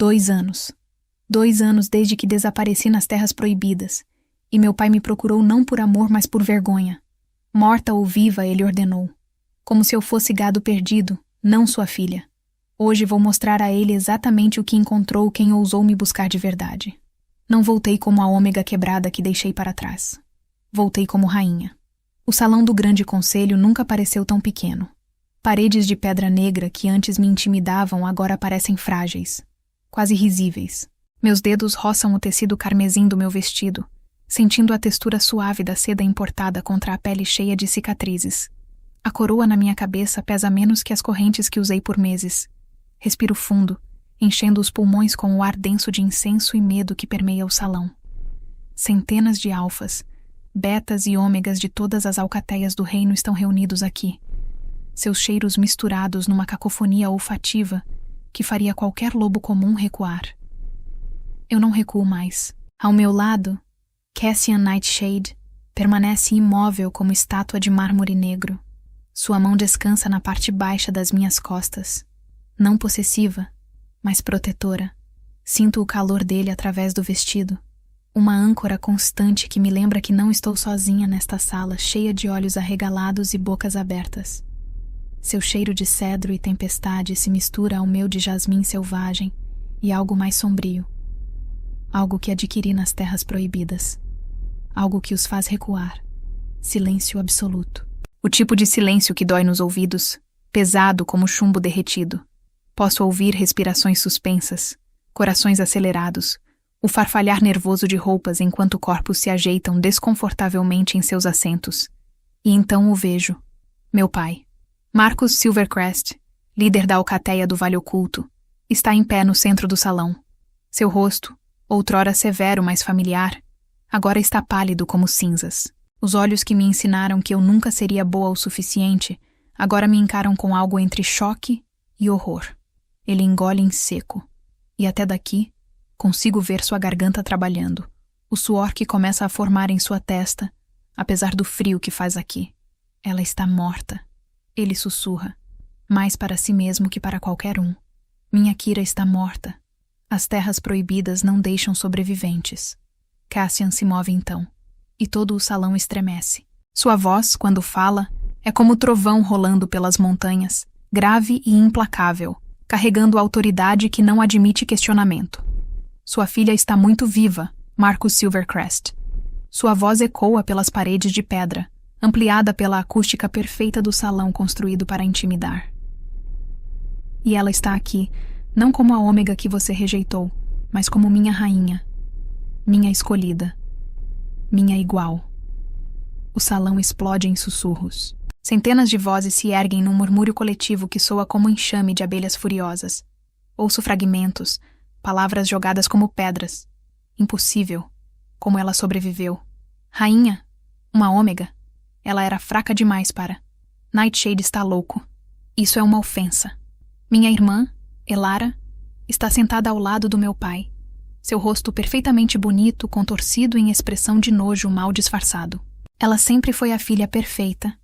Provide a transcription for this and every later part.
2 anos. 2 anos desde que desapareci nas terras proibidas, e meu pai me procurou não por amor, mas por vergonha. Morta ou viva, ele ordenou. Como se eu fosse gado perdido, não sua filha. Hoje vou mostrar a ele exatamente o que encontrou quem ousou me buscar de verdade. Não voltei como a ômega quebrada que deixei para trás. Voltei como rainha. O salão do grande conselho nunca pareceu tão pequeno. Paredes de pedra negra que antes me intimidavam agora parecem frágeis, quase risíveis. Meus dedos roçam o tecido carmesim do meu vestido, sentindo a textura suave da seda importada contra a pele cheia de cicatrizes. A coroa na minha cabeça pesa menos que as correntes que usei por meses. Respiro fundo, enchendo os pulmões com o ar denso de incenso e medo que permeia o salão. Centenas de alfas, betas e ômegas de todas as alcateias do reino estão reunidos aqui. Seus cheiros misturados numa cacofonia olfativa que faria qualquer lobo comum recuar. Eu não recuo mais. Ao meu lado, Cassian Nightshade permanece imóvel como estátua de mármore negro. Sua mão descansa na parte baixa das minhas costas. Não possessiva, mas protetora. Sinto o calor dele através do vestido. Uma âncora constante que me lembra que não estou sozinha nesta sala cheia de olhos arregalados e bocas abertas. Seu cheiro de cedro e tempestade se mistura ao meu de jasmim selvagem e algo mais sombrio. Algo que adquiri nas terras proibidas. Algo que os faz recuar. Silêncio absoluto. O tipo de silêncio que dói nos ouvidos, pesado como chumbo derretido. Posso ouvir respirações suspensas, corações acelerados, o farfalhar nervoso de roupas enquanto corpos se ajeitam desconfortavelmente em seus assentos. E então o vejo. Meu pai. Marcus Silvercrest, líder da alcateia do Vale Oculto, está em pé no centro do salão. Seu rosto, outrora severo, mas familiar, agora está pálido como cinzas. Os olhos que me ensinaram que eu nunca seria boa o suficiente, agora me encaram com algo entre choque e horror. Ele engole em seco, e até daqui consigo ver sua garganta trabalhando, o suor que começa a formar em sua testa, apesar do frio que faz aqui. Ela está morta. Ele sussurra, mais para si mesmo que para qualquer um. Minha Kira está morta. As terras proibidas não deixam sobreviventes. Cassian se move então, e todo o salão estremece. Sua voz, quando fala, é como trovão rolando pelas montanhas, grave e implacável, carregando autoridade que não admite questionamento. Sua filha está muito viva, Marcus Silvercrest. Sua voz ecoa pelas paredes de pedra, ampliada pela acústica perfeita do salão construído para intimidar. E ela está aqui, não como a ômega que você rejeitou, mas como minha rainha, minha escolhida, minha igual. O salão explode em sussurros. Centenas de vozes se erguem num murmúrio coletivo que soa como um enxame de abelhas furiosas. Ouço fragmentos, palavras jogadas como pedras. Impossível. Como ela sobreviveu. Rainha? Uma ômega? Ela era fraca demais para... Nightshade está louco. Isso é uma ofensa. Minha irmã, Elara, está sentada ao lado do meu pai. Seu rosto perfeitamente bonito, contorcido em expressão de nojo mal disfarçado. Ela sempre foi a filha perfeita,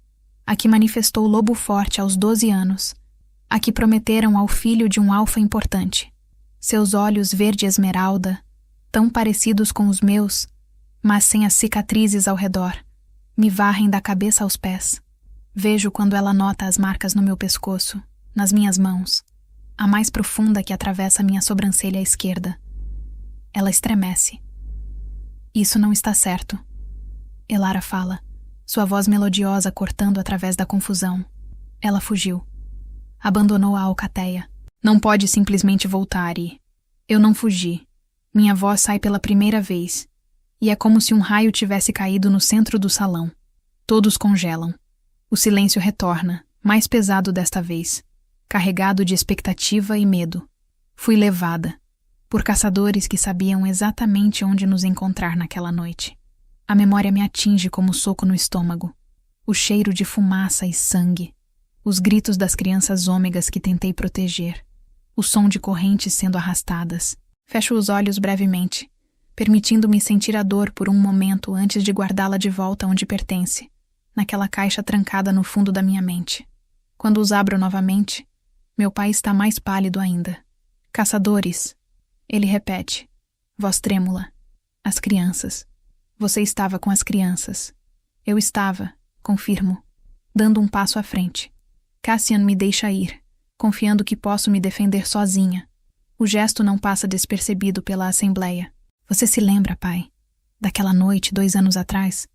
a que manifestou o lobo forte aos 12 anos, a que prometeram ao filho de um alfa importante. Seus olhos verde esmeralda, tão parecidos com os meus, mas sem as cicatrizes ao redor, me varrem da cabeça aos pés. Vejo quando ela nota as marcas no meu pescoço, nas minhas mãos, a mais profunda que atravessa minha sobrancelha esquerda. Ela estremece. Isso não está certo. Elara fala, sua voz melodiosa cortando através da confusão. Ela fugiu. Abandonou a alcateia. Não pode simplesmente voltar e... Eu não fugi. Minha voz sai pela primeira vez. E é como se um raio tivesse caído no centro do salão. Todos congelam. O silêncio retorna, mais pesado desta vez, carregado de expectativa e medo. Fui levada, por caçadores que sabiam exatamente onde nos encontrar naquela noite. A memória me atinge como um soco no estômago. O cheiro de fumaça e sangue. Os gritos das crianças ômegas que tentei proteger. O som de correntes sendo arrastadas. Fecho os olhos brevemente, permitindo-me sentir a dor por um momento antes de guardá-la de volta onde pertence, naquela caixa trancada no fundo da minha mente. Quando os abro novamente, meu pai está mais pálido ainda. Caçadores, Ele repete, voz trêmula. As crianças. Você estava com as crianças. Eu estava, confirmo, dando um passo à frente. Cassian me deixa ir, confiando que posso me defender sozinha. O gesto não passa despercebido pela assembleia. Você se lembra, pai, daquela noite 2 anos atrás,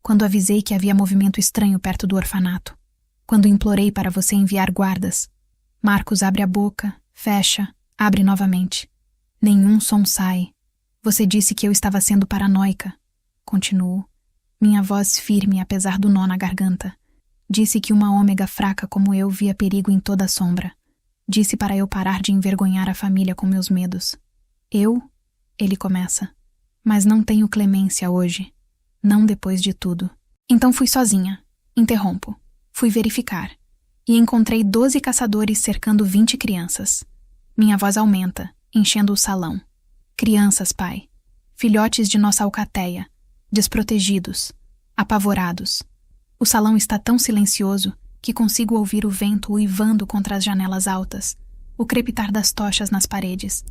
quando avisei que havia movimento estranho perto do orfanato? Quando implorei para você enviar guardas? Marcos abre a boca, fecha, abre novamente. Nenhum som sai. Você disse que eu estava sendo paranoica. Continuo, minha voz firme apesar do nó na garganta. Disse que uma ômega fraca como eu via perigo em toda a sombra. Disse para eu parar de envergonhar a família com meus medos. Ele começa. Mas não tenho clemência hoje. Não depois de tudo. Então fui sozinha. Interrompo. Fui verificar. E encontrei 12 caçadores cercando 20 crianças. Minha voz aumenta, enchendo o salão. Crianças, pai. Filhotes de nossa alcateia. Desprotegidos. Apavorados. O salão está tão silencioso que consigo ouvir o vento uivando contra as janelas altas, o crepitar das tochas nas paredes.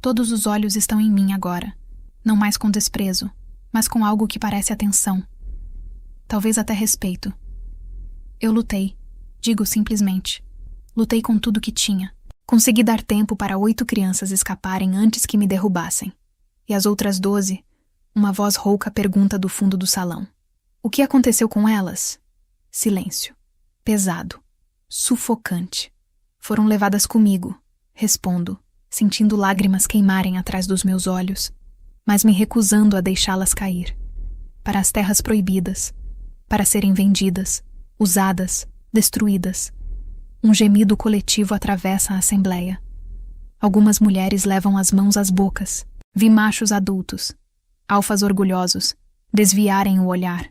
Todos os olhos estão em mim agora, não mais com desprezo, mas com algo que parece atenção. Talvez até respeito. Eu lutei, digo simplesmente. Lutei com tudo que tinha. Consegui dar tempo para 8 crianças escaparem antes que me derrubassem. E as outras 12, uma voz rouca pergunta do fundo do salão. O que aconteceu com elas? Silêncio. Pesado. Sufocante. Foram levadas comigo, respondo, sentindo lágrimas queimarem atrás dos meus olhos, mas me recusando a deixá-las cair. Para as terras proibidas. Para serem vendidas, usadas, destruídas. Um gemido coletivo atravessa a assembleia. Algumas mulheres levam as mãos às bocas. Vi machos adultos, alfas orgulhosos, desviarem o olhar.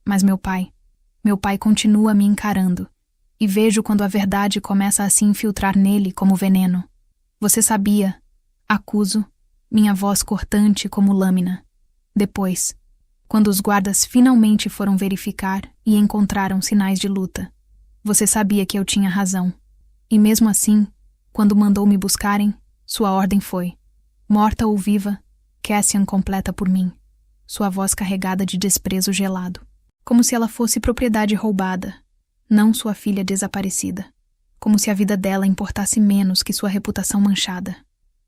Mas meu pai continua me encarando, e vejo quando a verdade começa a se infiltrar nele como veneno. Você sabia, acuso, minha voz cortante como lâmina. Depois, quando os guardas finalmente foram verificar e encontraram sinais de luta, você sabia que eu tinha razão. E mesmo assim, quando mandou me buscarem, sua ordem foi: morta ou viva, Cassian completa por mim, sua voz carregada de desprezo gelado. Como se ela fosse propriedade roubada, não sua filha desaparecida. Como se a vida dela importasse menos que sua reputação manchada.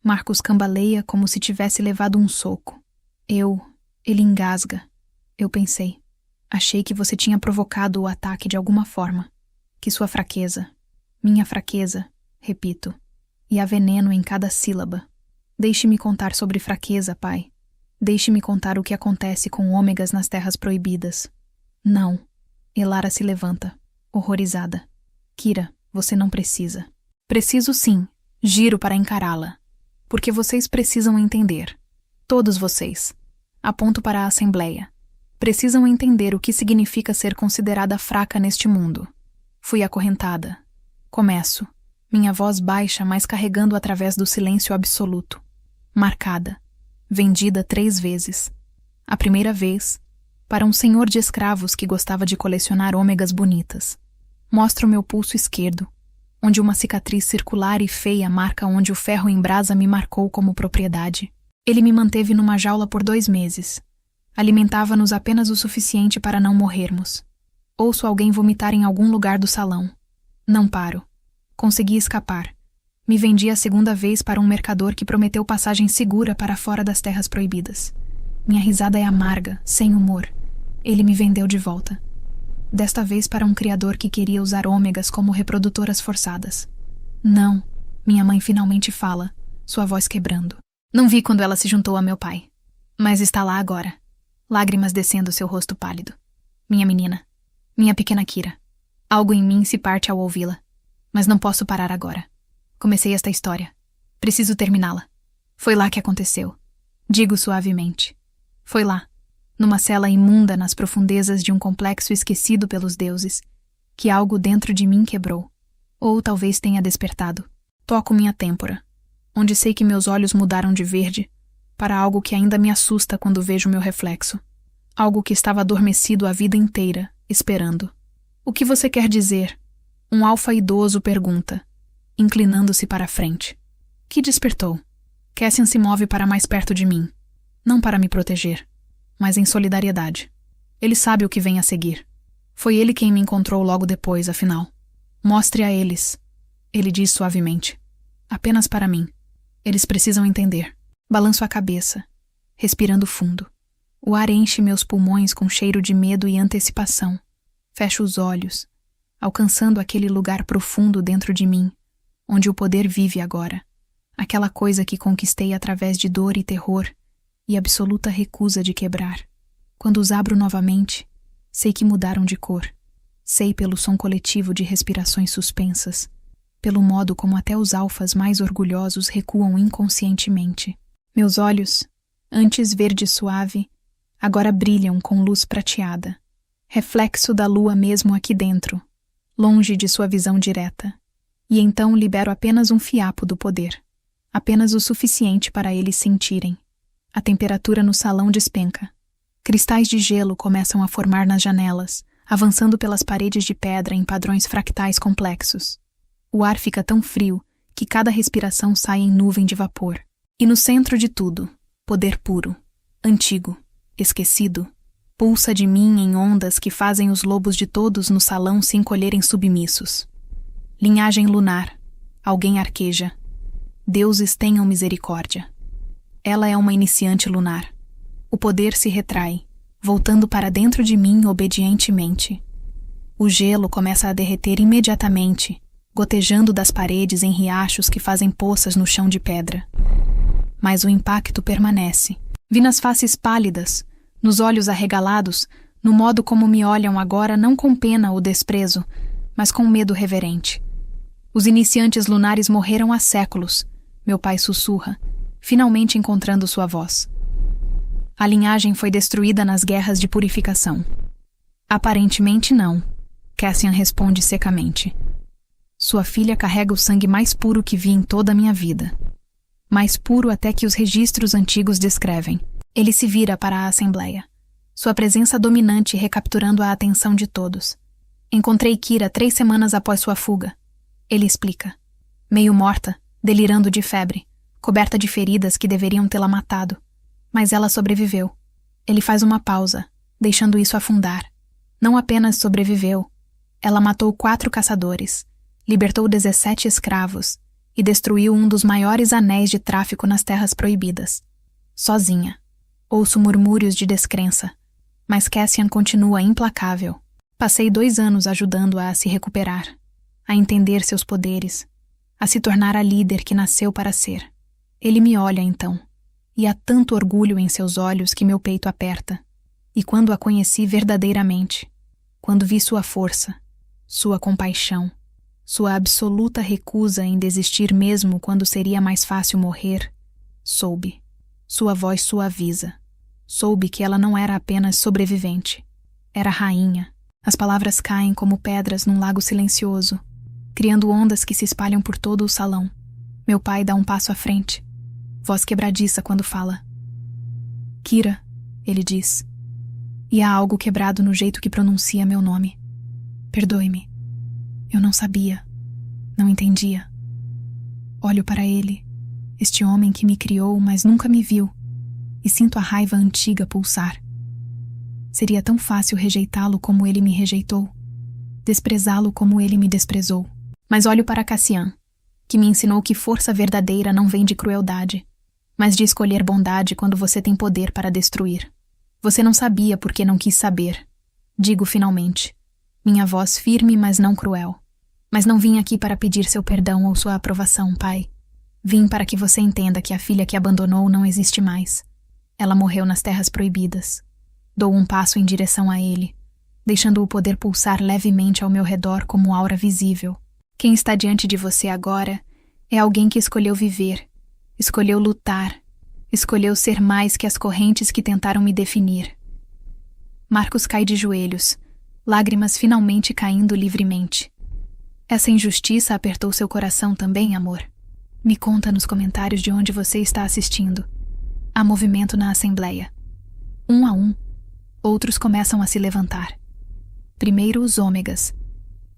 Marcos cambaleia como se tivesse levado um soco. Ele engasga. Eu pensei. Achei que você tinha provocado o ataque de alguma forma. Que sua fraqueza, minha fraqueza, repito. E há veneno em cada sílaba. Deixe-me contar sobre fraqueza, pai. Deixe-me contar o que acontece com ômegas nas terras proibidas. Não. Elara se levanta, horrorizada. Kira, você não precisa. Preciso sim. Giro para encará-la. Porque vocês precisam entender. Todos vocês. Aponto para a assembleia. Precisam entender o que significa ser considerada fraca neste mundo. Fui acorrentada. Começo. Minha voz baixa, mas carregando através do silêncio absoluto. Marcada. Vendida 3 vezes. A primeira vez, para um senhor de escravos que gostava de colecionar ômegas bonitas. Mostro meu pulso esquerdo, onde uma cicatriz circular e feia marca onde o ferro em brasa me marcou como propriedade. Ele me manteve numa jaula por 2 meses. Alimentava-nos apenas o suficiente para não morrermos. Ouço alguém vomitar em algum lugar do salão. Não paro. Consegui escapar. Me vendi a 2ª vez para um mercador que prometeu passagem segura para fora das terras proibidas. Minha risada é amarga, sem humor. Ele me vendeu de volta. Desta vez para um criador que queria usar ômegas como reprodutoras forçadas. Não, minha mãe finalmente fala, sua voz quebrando. Não vi quando ela se juntou a meu pai. Mas está lá agora. Lágrimas descendo seu rosto pálido. Minha menina. Minha pequena Kira. Algo em mim se parte ao ouvi-la. Mas não posso parar agora. Comecei esta história. Preciso terminá-la. Foi lá que aconteceu. Digo suavemente. Foi lá, numa cela imunda nas profundezas de um complexo esquecido pelos deuses, que algo dentro de mim quebrou. Ou talvez tenha despertado. Toco minha têmpora, onde sei que meus olhos mudaram de verde, para algo que ainda me assusta quando vejo meu reflexo. Algo que estava adormecido a vida inteira, esperando. O que você quer dizer? Um alfa idoso pergunta, inclinando-se para a frente. Que despertou? Cassian se move para mais perto de mim. Não para me proteger, mas em solidariedade. Ele sabe o que vem a seguir. Foi ele quem me encontrou logo depois, afinal. Mostre a eles, ele diz suavemente. Apenas para mim. Eles precisam entender. Balanço a cabeça, respirando fundo. O ar enche meus pulmões com cheiro de medo e antecipação. Fecho os olhos, alcançando aquele lugar profundo dentro de mim, onde o poder vive agora. Aquela coisa que conquistei através de dor e terror e absoluta recusa de quebrar. Quando os abro novamente, sei que mudaram de cor. Sei pelo som coletivo de respirações suspensas, pelo modo como até os alfas mais orgulhosos recuam inconscientemente. Meus olhos, antes verde suave, agora brilham com luz prateada, reflexo da lua mesmo aqui dentro, longe de sua visão direta. E então libero apenas um fiapo do poder, apenas o suficiente para eles sentirem. A temperatura no salão despenca. Cristais de gelo começam a formar nas janelas, avançando pelas paredes de pedra em padrões fractais complexos. O ar fica tão frio que cada respiração sai em nuvem de vapor. E no centro de tudo, poder puro, antigo, esquecido, pulsa de mim em ondas que fazem os lobos de todos no salão se encolherem submissos. Linhagem lunar, alguém arqueja. Deuses tenham misericórdia. Ela é uma iniciante lunar. O poder se retrai, voltando para dentro de mim obedientemente. O gelo começa a derreter imediatamente, gotejando das paredes em riachos que fazem poças no chão de pedra. Mas o impacto permanece. Vi nas faces pálidas, nos olhos arregalados, no modo como me olham agora não com pena ou desprezo, mas com medo reverente. Os iniciantes lunares morreram há séculos, meu pai sussurra, finalmente encontrando sua voz. A linhagem foi destruída nas guerras de purificação. Aparentemente não, Cassian responde secamente. Sua filha carrega o sangue mais puro que vi em toda a minha vida. Mais puro até que os registros antigos descrevem. Ele se vira para a Assembleia, sua presença dominante recapturando a atenção de todos. Encontrei Kira 3 semanas após sua fuga. Ele explica. Meio morta, delirando de febre, coberta de feridas que deveriam tê-la matado. Mas ela sobreviveu. Ele faz uma pausa, deixando isso afundar. Não apenas sobreviveu. Ela matou 4 caçadores, libertou 17 escravos e destruiu um dos maiores anéis de tráfico nas Terras Proibidas. Sozinha. Ouço murmúrios de descrença, mas Cassian continua implacável. Passei 2 anos ajudando-a a se recuperar, a entender seus poderes, a se tornar a líder que nasceu para ser. Ele me olha então. E há tanto orgulho em seus olhos que meu peito aperta. E quando a conheci verdadeiramente, quando vi sua força, sua compaixão, sua absoluta recusa em desistir mesmo quando seria mais fácil morrer, soube. Sua voz suaviza. Soube que ela não era apenas sobrevivente. Era rainha. As palavras caem como pedras num lago silencioso, criando ondas que se espalham por todo o salão. Meu pai dá um passo à frente. Voz quebradiça quando fala. Kira, ele diz. E há algo quebrado no jeito que pronuncia meu nome. Perdoe-me. Eu não sabia. Não entendia. Olho para ele, este homem que me criou, mas nunca me viu, e sinto a raiva antiga pulsar. Seria tão fácil rejeitá-lo como ele me rejeitou, desprezá-lo como ele me desprezou. Mas olho para Cassian, que me ensinou que força verdadeira não vem de crueldade, mas de escolher bondade quando você tem poder para destruir. Você não sabia porque não quis saber. Digo finalmente. Minha voz firme, mas não cruel. Mas não vim aqui para pedir seu perdão ou sua aprovação, pai. Vim para que você entenda que a filha que abandonou não existe mais. Ela morreu nas Terras Proibidas. Dou um passo em direção a ele, deixando o poder pulsar levemente ao meu redor como aura visível. Quem está diante de você agora é alguém que escolheu viver, escolheu lutar, escolheu ser mais que as correntes que tentaram me definir. Marcos cai de joelhos, lágrimas finalmente caindo livremente. Essa injustiça apertou seu coração também, amor? Me conta nos comentários de onde você está assistindo. Há movimento na Assembleia. Um a um, outros começam a se levantar. Primeiro os ômegas,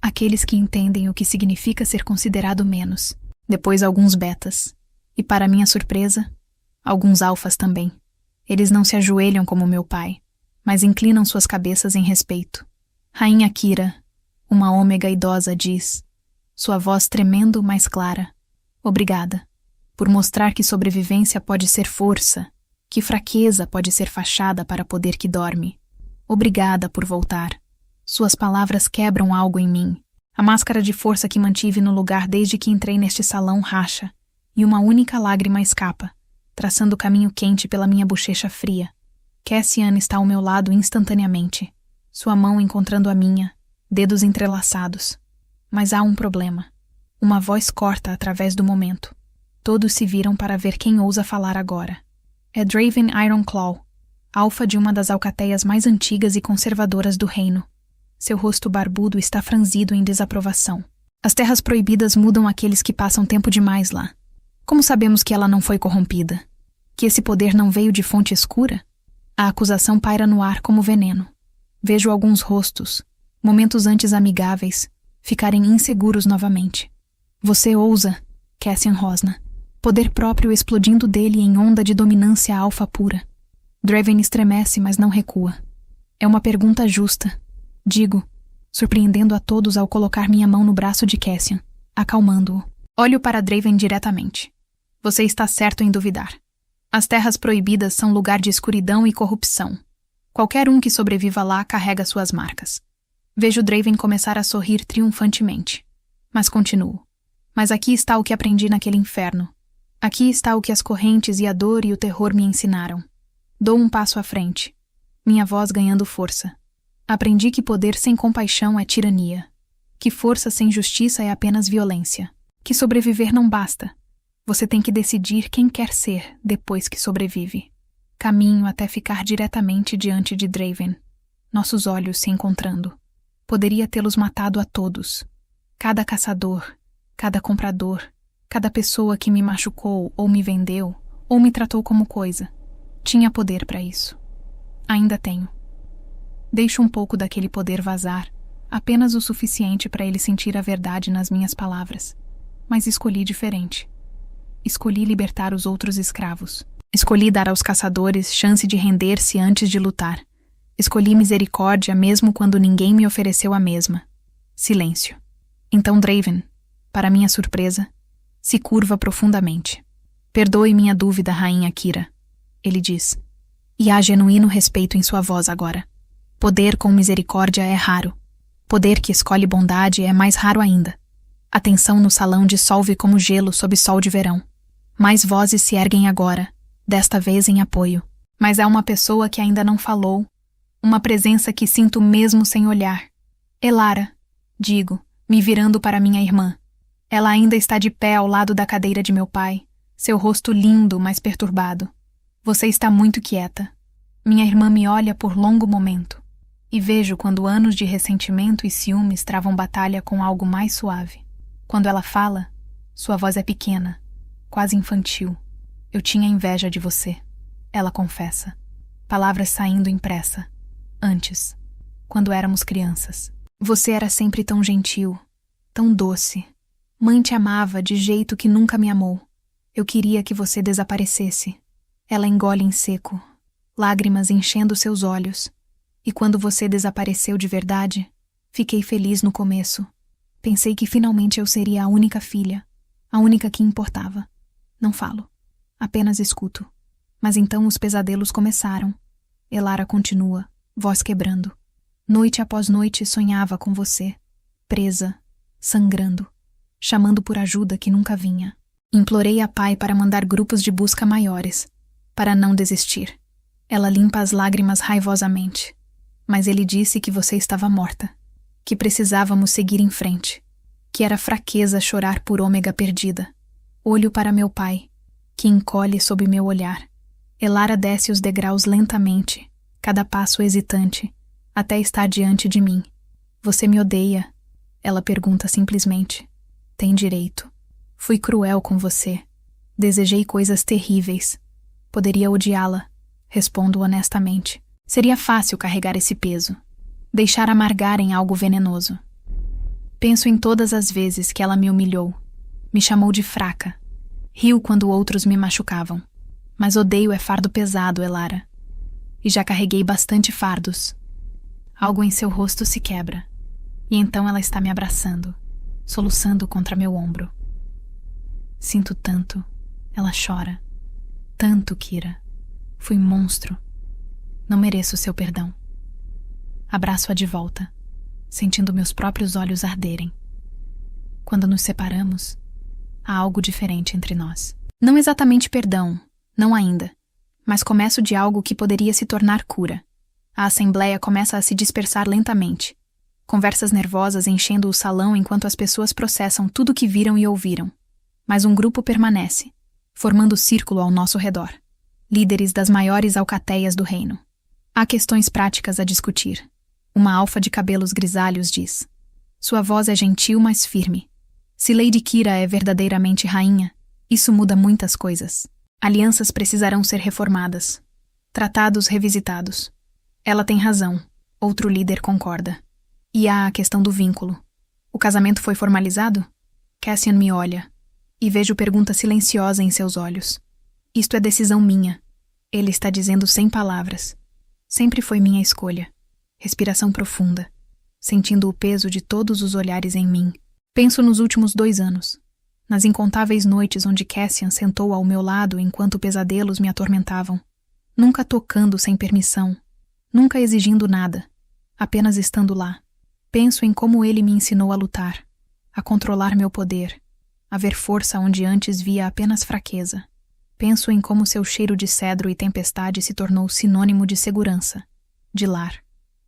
aqueles que entendem o que significa ser considerado menos. Depois alguns betas. E para minha surpresa, alguns alfas também. Eles não se ajoelham como meu pai, mas inclinam suas cabeças em respeito. Rainha Kira, uma ômega idosa, diz, sua voz tremendo, mas clara. Obrigada, por mostrar que sobrevivência pode ser força, que fraqueza pode ser fachada para poder que dorme. Obrigada por voltar. Suas palavras quebram algo em mim. A máscara de força que mantive no lugar desde que entrei neste salão racha, e uma única lágrima escapa, traçando caminho quente pela minha bochecha fria. Cassian está ao meu lado instantaneamente, sua mão encontrando a minha, dedos entrelaçados. Mas há um problema. Uma voz corta através do momento. Todos se viram para ver quem ousa falar agora. É Draven Ironclaw, alfa de uma das alcateias mais antigas e conservadoras do reino. Seu rosto barbudo está franzido em desaprovação. As terras proibidas mudam aqueles que passam tempo demais lá. Como sabemos que ela não foi corrompida? Que esse poder não veio de fonte escura? A acusação paira no ar como veneno. Vejo alguns rostos, momentos antes amigáveis, ficarem inseguros novamente. Você ousa, Cassian Rosna. Poder próprio explodindo dele em onda de dominância alfa pura. Draven estremece, mas não recua. É uma pergunta justa. Digo, surpreendendo a todos ao colocar minha mão no braço de Cassian, acalmando-o. Olho para Draven diretamente. Você está certo em duvidar. As terras proibidas são lugar de escuridão e corrupção. Qualquer um que sobreviva lá carrega suas marcas. Vejo Draven começar a sorrir triunfantemente. Mas continuo. Mas aqui está o que aprendi naquele inferno. Aqui está o que as correntes e a dor e o terror me ensinaram. Dou um passo à frente. Minha voz ganhando força. Aprendi que poder sem compaixão é tirania. Que força sem justiça é apenas violência. Que sobreviver não basta. Você tem que decidir quem quer ser depois que sobrevive. Caminho até ficar diretamente diante de Draven. Nossos olhos se encontrando. Poderia tê-los matado a todos. Cada caçador, cada comprador, cada pessoa que me machucou ou me vendeu ou me tratou como coisa. Tinha poder para isso. Ainda tenho. Deixo um pouco daquele poder vazar, apenas o suficiente para ele sentir a verdade nas minhas palavras. Mas escolhi diferente. Escolhi libertar os outros escravos. Escolhi dar aos caçadores chance de render-se antes de lutar. Escolhi misericórdia mesmo quando ninguém me ofereceu a mesma. Silêncio. Então Draven, para minha surpresa, se curva profundamente. Perdoe minha dúvida, Rainha Kira, ele diz. E há genuíno respeito em sua voz agora. Poder com misericórdia é raro. Poder que escolhe bondade é mais raro ainda. A tensão no salão dissolve como gelo sob sol de verão. Mais vozes se erguem agora, desta vez em apoio. Mas há uma pessoa que ainda não falou, uma presença que sinto mesmo sem olhar. Elara, digo, me virando para minha irmã. Ela ainda está de pé ao lado da cadeira de meu pai, seu rosto lindo, mas perturbado. Você está muito quieta. Minha irmã me olha por longo momento. E vejo quando anos de ressentimento e ciúmes travam batalha com algo mais suave. Quando ela fala, sua voz é pequena, quase infantil. Eu tinha inveja de você, ela confessa. Palavras saindo impressa. Antes, quando éramos crianças. Você era sempre tão gentil, tão doce. Mãe te amava de jeito que nunca me amou. Eu queria que você desaparecesse. Ela engole em seco, lágrimas enchendo seus olhos. E quando você desapareceu de verdade, fiquei feliz no começo. Pensei que finalmente eu seria a única filha, a única que importava. Não falo, apenas escuto. Mas então os pesadelos começaram. Elara continua, voz quebrando. Noite após noite sonhava com você, presa, sangrando, chamando por ajuda que nunca vinha. Implorei a pai para mandar grupos de busca maiores, para não desistir. Ela limpa as lágrimas raivosamente. Mas ele disse que você estava morta, que precisávamos seguir em frente, que era fraqueza chorar por ômega perdida. Olho para meu pai, que encolhe sob meu olhar. Elara desce os degraus lentamente, cada passo hesitante, até estar diante de mim. Você me odeia? Ela pergunta simplesmente. Tem direito. Fui cruel com você. Desejei coisas terríveis. Poderia odiá-la, respondo honestamente. Seria fácil carregar esse peso, deixar amargar em algo venenoso. Penso em todas as vezes que ela me humilhou, me chamou de fraca, Rio quando outros me machucavam. Mas odeio é fardo pesado, Elara. E já carreguei bastante fardos. Algo em seu rosto se quebra. E então ela está me abraçando, soluçando contra meu ombro. Sinto tanto. Ela chora. Tanto, Kira. Fui monstro. Não mereço seu perdão. Abraço-a de volta, sentindo meus próprios olhos arderem. Quando nos separamos, há algo diferente entre nós. Não exatamente perdão, não ainda, mas começo de algo que poderia se tornar cura. A assembleia começa a se dispersar lentamente. Conversas nervosas enchendo o salão enquanto as pessoas processam tudo o que viram e ouviram. Mas um grupo permanece, formando círculo ao nosso redor. Líderes das maiores alcateias do reino. Há questões práticas a discutir. Uma alfa de cabelos grisalhos diz: sua voz é gentil, mas firme. Se Lady Kira é verdadeiramente rainha, isso muda muitas coisas. Alianças precisarão ser reformadas. Tratados revisitados. Ela tem razão. Outro líder concorda. E há a questão do vínculo. O casamento foi formalizado? Cassian me olha. E vejo pergunta silenciosa em seus olhos. Isto é decisão minha. Ele está dizendo sem palavras. Sempre foi minha escolha. Respiração profunda. Sentindo o peso de todos os olhares em mim. Penso nos últimos 2 anos. Nas incontáveis noites onde Cassian sentou ao meu lado enquanto pesadelos me atormentavam. Nunca tocando sem permissão. Nunca exigindo nada. Apenas estando lá. Penso em como ele me ensinou a lutar. A controlar meu poder. A ver força onde antes via apenas fraqueza. Penso em como seu cheiro de cedro e tempestade se tornou sinônimo de segurança. De lar.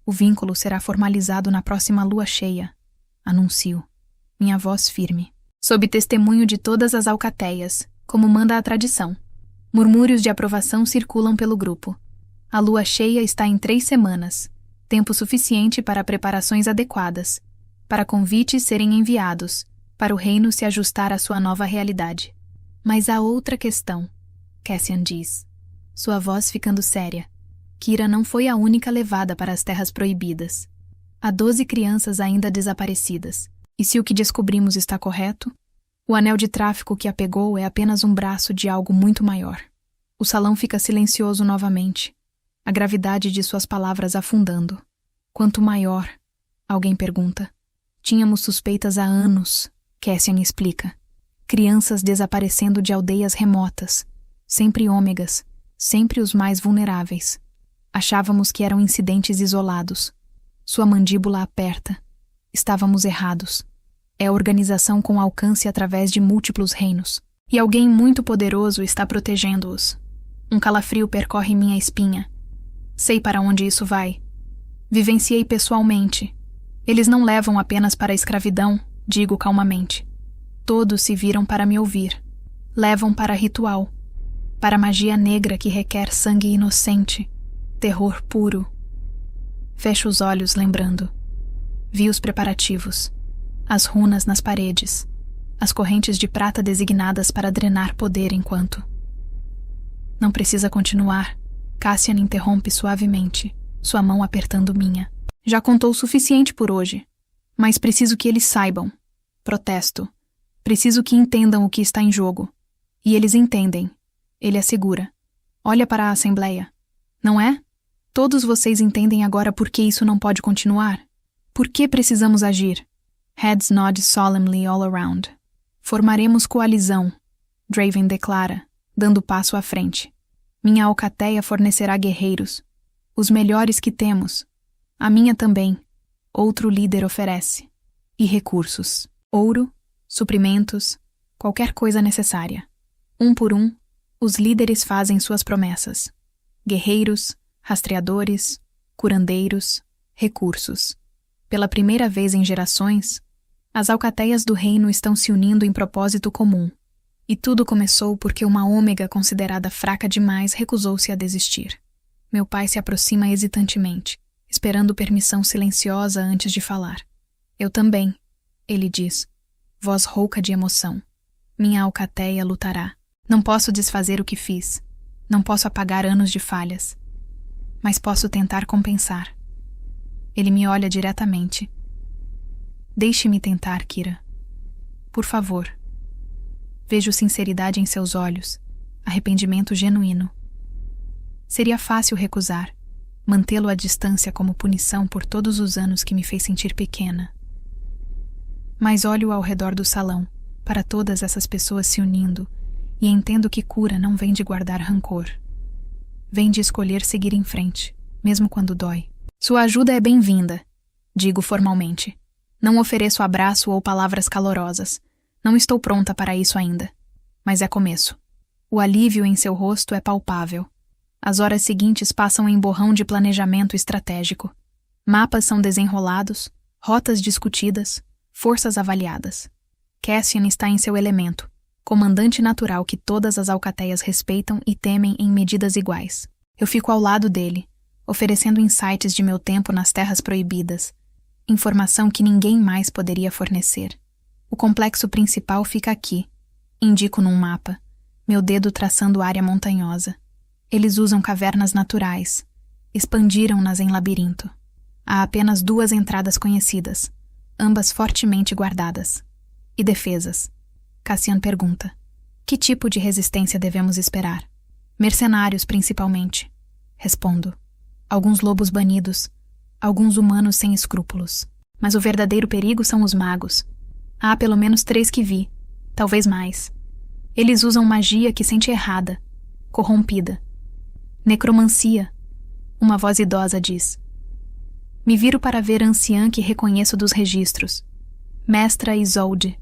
O vínculo será formalizado na próxima lua cheia. Anuncio. Minha voz firme. Sob testemunho de todas as alcateias, como manda a tradição. Murmúrios de aprovação circulam pelo grupo. A lua cheia está em 3 semanas. Tempo suficiente para preparações adequadas. Para convites serem enviados. Para o reino se ajustar à sua nova realidade. Mas há outra questão, Cassian diz. Sua voz ficando séria. Kira não foi a única levada para as terras proibidas. Há 12 crianças ainda desaparecidas. E se o que descobrimos está correto, o anel de tráfico que a pegou é apenas um braço de algo muito maior. O salão fica silencioso novamente, a gravidade de suas palavras afundando. Quanto maior? Alguém pergunta. Tínhamos suspeitas há anos, Cassian explica. Crianças desaparecendo de aldeias remotas, sempre ômegas, sempre os mais vulneráveis. Achávamos que eram incidentes isolados. Sua mandíbula aperta. Estávamos errados. É organização com alcance através de múltiplos reinos. E alguém muito poderoso está protegendo-os. Um calafrio percorre minha espinha. Sei para onde isso vai. Vivenciei pessoalmente. Eles não levam apenas para a escravidão, digo calmamente. Todos se viram para me ouvir. Levam para ritual. Para magia negra que requer sangue inocente. Terror puro. Fecho os olhos lembrando. Vi os preparativos, as runas nas paredes, as correntes de prata designadas para drenar poder enquanto... Não precisa continuar, Cassian interrompe suavemente, sua mão apertando minha. Já contou o suficiente por hoje, mas preciso que eles saibam. Protesto. Preciso que entendam o que está em jogo. E eles entendem. Ele assegura. Olha para a assembleia. Não é? Todos vocês entendem agora por que isso não pode continuar? Por que precisamos agir? Heads nod solemnly all around. Formaremos coalizão, Draven declara, dando passo à frente. Minha alcateia fornecerá guerreiros, os melhores que temos. A minha também, outro líder oferece. E recursos, ouro, suprimentos, qualquer coisa necessária. Um por um, os líderes fazem suas promessas. Guerreiros, rastreadores, curandeiros, recursos. Pela primeira vez em gerações, as alcateias do reino estão se unindo em propósito comum. E tudo começou porque uma ômega considerada fraca demais recusou-se a desistir. Meu pai se aproxima hesitantemente, esperando permissão silenciosa antes de falar. Eu também, ele diz, voz rouca de emoção. Minha alcateia lutará. Não posso desfazer o que fiz. Não posso apagar anos de falhas. Mas posso tentar compensar. Ele me olha diretamente. Deixe-me tentar, Kira. Por favor. Vejo sinceridade em seus olhos, arrependimento genuíno. Seria fácil recusar, mantê-lo à distância como punição por todos os anos que me fez sentir pequena. Mas olho ao redor do salão, para todas essas pessoas se unindo, e entendo que cura não vem de guardar rancor. Vem de escolher seguir em frente, mesmo quando dói. Sua ajuda é bem-vinda, digo formalmente. Não ofereço abraço ou palavras calorosas. Não estou pronta para isso ainda. Mas é começo. O alívio em seu rosto é palpável. As horas seguintes passam em borrão de planejamento estratégico. Mapas são desenrolados, rotas discutidas, forças avaliadas. Cassian está em seu elemento, comandante natural que todas as alcateias respeitam e temem em medidas iguais. Eu fico ao lado dele, oferecendo insights de meu tempo nas terras proibidas, informação que ninguém mais poderia fornecer. O complexo principal fica aqui, indico num mapa, meu dedo traçando área montanhosa. Eles usam cavernas naturais, expandiram-nas em labirinto. Há apenas 2 entradas conhecidas, ambas fortemente guardadas. E defesas? Cassian pergunta. Que tipo de resistência devemos esperar? Mercenários, principalmente. Respondo. Alguns lobos banidos, alguns humanos sem escrúpulos. Mas o verdadeiro perigo são os magos. Há pelo menos 3 que vi, talvez mais. Eles usam magia que sente errada, corrompida. Necromancia, uma voz idosa diz. Me viro para ver a anciã que reconheço dos registros. Mestra Isolde,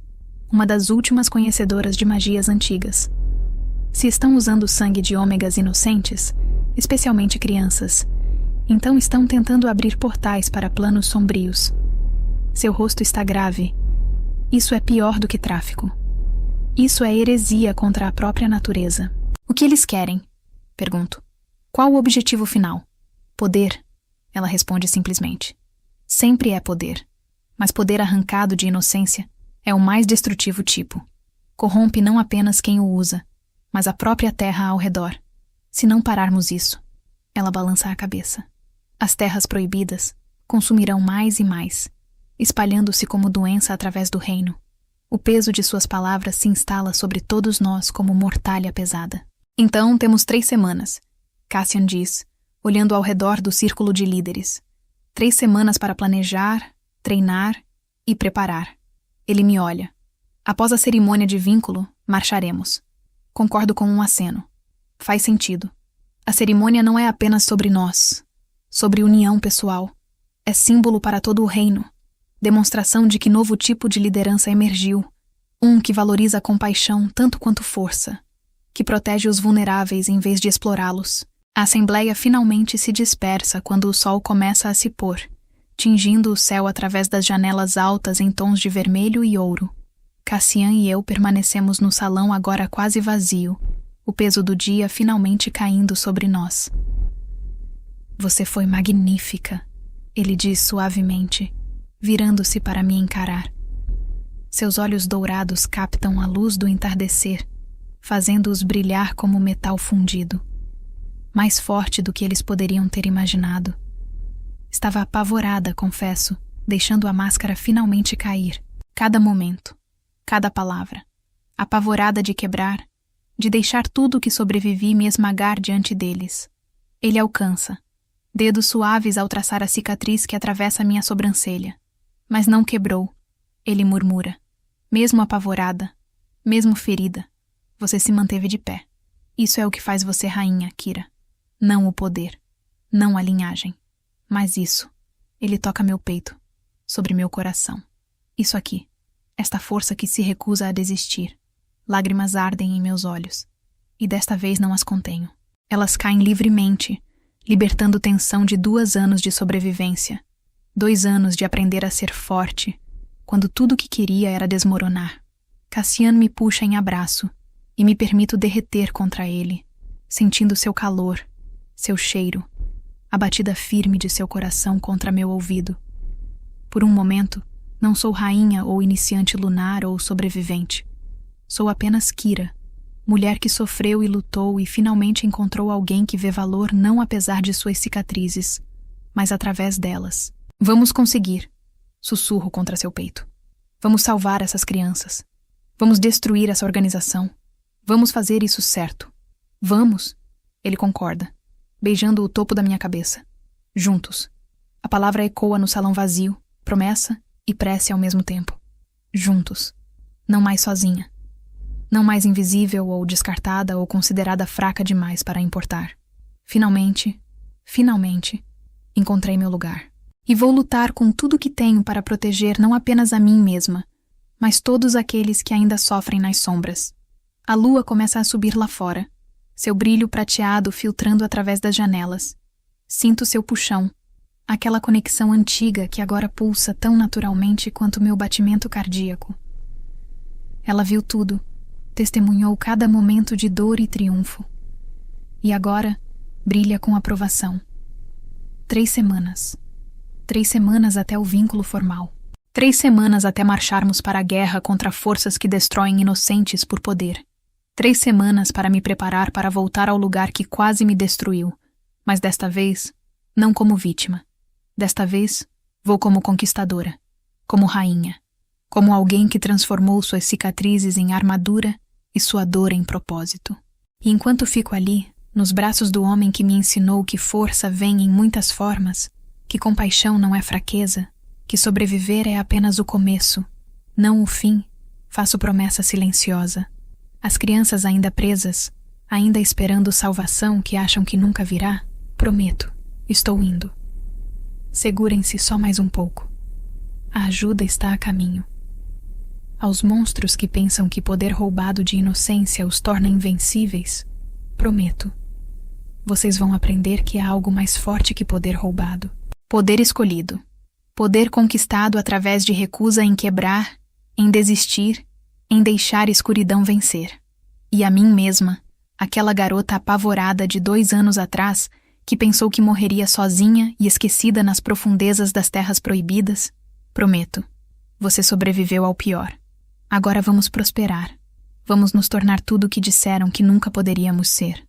uma das últimas conhecedoras de magias antigas. Se estão usando o sangue de ômegas inocentes, especialmente crianças, então estão tentando abrir portais para planos sombrios. Seu rosto está grave. Isso é pior do que tráfico. Isso é heresia contra a própria natureza. O que eles querem? Pergunto. Qual o objetivo final? Poder, ela responde simplesmente. Sempre é poder, mas poder arrancado de inocência é o mais destrutivo tipo. Corrompe não apenas quem o usa, mas a própria terra ao redor. Se não pararmos isso, ela balança a cabeça. As terras proibidas consumirão mais e mais, espalhando-se como doença através do reino. O peso de suas palavras se instala sobre todos nós como mortalha pesada. Então temos 3 semanas. Cassian diz, olhando ao redor do círculo de líderes. 3 semanas para planejar, treinar e preparar. Ele me olha. Após a cerimônia de vínculo, marcharemos. Concordo com um aceno. Faz sentido. A cerimônia não é apenas sobre nós, sobre união pessoal. É símbolo para todo o reino. Demonstração de que novo tipo de liderança emergiu. Um que valoriza a compaixão tanto quanto força. Que protege os vulneráveis em vez de explorá-los. A assembleia finalmente se dispersa quando o sol começa a se pôr, tingindo o céu através das janelas altas em tons de vermelho e ouro. Cassian e eu permanecemos no salão agora quase vazio, o peso do dia finalmente caindo sobre nós. Você foi magnífica, ele diz suavemente, virando-se para me encarar. Seus olhos dourados captam a luz do entardecer, fazendo-os brilhar como metal fundido. Mais forte do que eles poderiam ter imaginado. Estava apavorada, confesso, deixando a máscara finalmente cair. Cada momento, cada palavra. Apavorada de quebrar, de deixar tudo que sobrevivi me esmagar diante deles. Ele alcança, dedos suaves ao traçar a cicatriz que atravessa minha sobrancelha. Mas não quebrou. Ele murmura. Mesmo apavorada, mesmo ferida, você se manteve de pé. Isso é o que faz você rainha, Kira. Não o poder, não a linhagem, mas isso. Ele toca meu peito, sobre meu coração. Isso aqui, esta força que se recusa a desistir. Lágrimas ardem em meus olhos, e desta vez não as contenho. Elas caem livremente, libertando tensão de 2 anos de sobrevivência. 2 anos de aprender a ser forte, quando tudo o que queria era desmoronar. Cassian me puxa em abraço, e me permito derreter contra ele, sentindo seu calor, seu cheiro, a batida firme de seu coração contra meu ouvido. Por um momento, não sou rainha ou iniciante lunar ou sobrevivente. Sou apenas Kira, mulher que sofreu e lutou e finalmente encontrou alguém que vê valor não apesar de suas cicatrizes, mas através delas. Vamos conseguir, sussurro contra seu peito. Vamos salvar essas crianças. Vamos destruir essa organização. Vamos fazer isso certo. Vamos. Ele concorda, beijando o topo da minha cabeça. Juntos. A palavra ecoa no salão vazio, promessa e prece ao mesmo tempo. Juntos. Não mais sozinha. Não mais invisível ou descartada ou considerada fraca demais para importar. Finalmente, encontrei meu lugar. E vou lutar com tudo que tenho para proteger não apenas a mim mesma, mas todos aqueles que ainda sofrem nas sombras. A lua começa a subir lá fora, seu brilho prateado filtrando através das janelas. Sinto seu puxão, aquela conexão antiga que agora pulsa tão naturalmente quanto meu batimento cardíaco. Ela viu tudo, testemunhou cada momento de dor e triunfo. E agora, brilha com aprovação. 3 semanas. 3 semanas até o vínculo formal. 3 semanas até marcharmos para a guerra contra forças que destroem inocentes por poder. 3 semanas para me preparar para voltar ao lugar que quase me destruiu. Mas desta vez, não como vítima. Desta vez, vou como conquistadora. Como rainha. Como alguém que transformou suas cicatrizes em armadura e sua dor em propósito. E enquanto fico ali, nos braços do homem que me ensinou que força vem em muitas formas, que compaixão não é fraqueza, que sobreviver é apenas o começo, não o fim, faço promessa silenciosa. As crianças ainda presas, ainda esperando salvação que acham que nunca virá, prometo, estou indo. Segurem-se só mais um pouco. A ajuda está a caminho. Aos monstros que pensam que poder roubado de inocência os torna invencíveis, prometo. Vocês vão aprender que há algo mais forte que poder roubado. Poder escolhido. Poder conquistado através de recusa em quebrar, em desistir, em deixar a escuridão vencer. E a mim mesma, aquela garota apavorada de 2 anos atrás, que pensou que morreria sozinha e esquecida nas profundezas das terras proibidas, prometo. Você sobreviveu ao pior. Agora vamos prosperar. Vamos nos tornar tudo o que disseram que nunca poderíamos ser.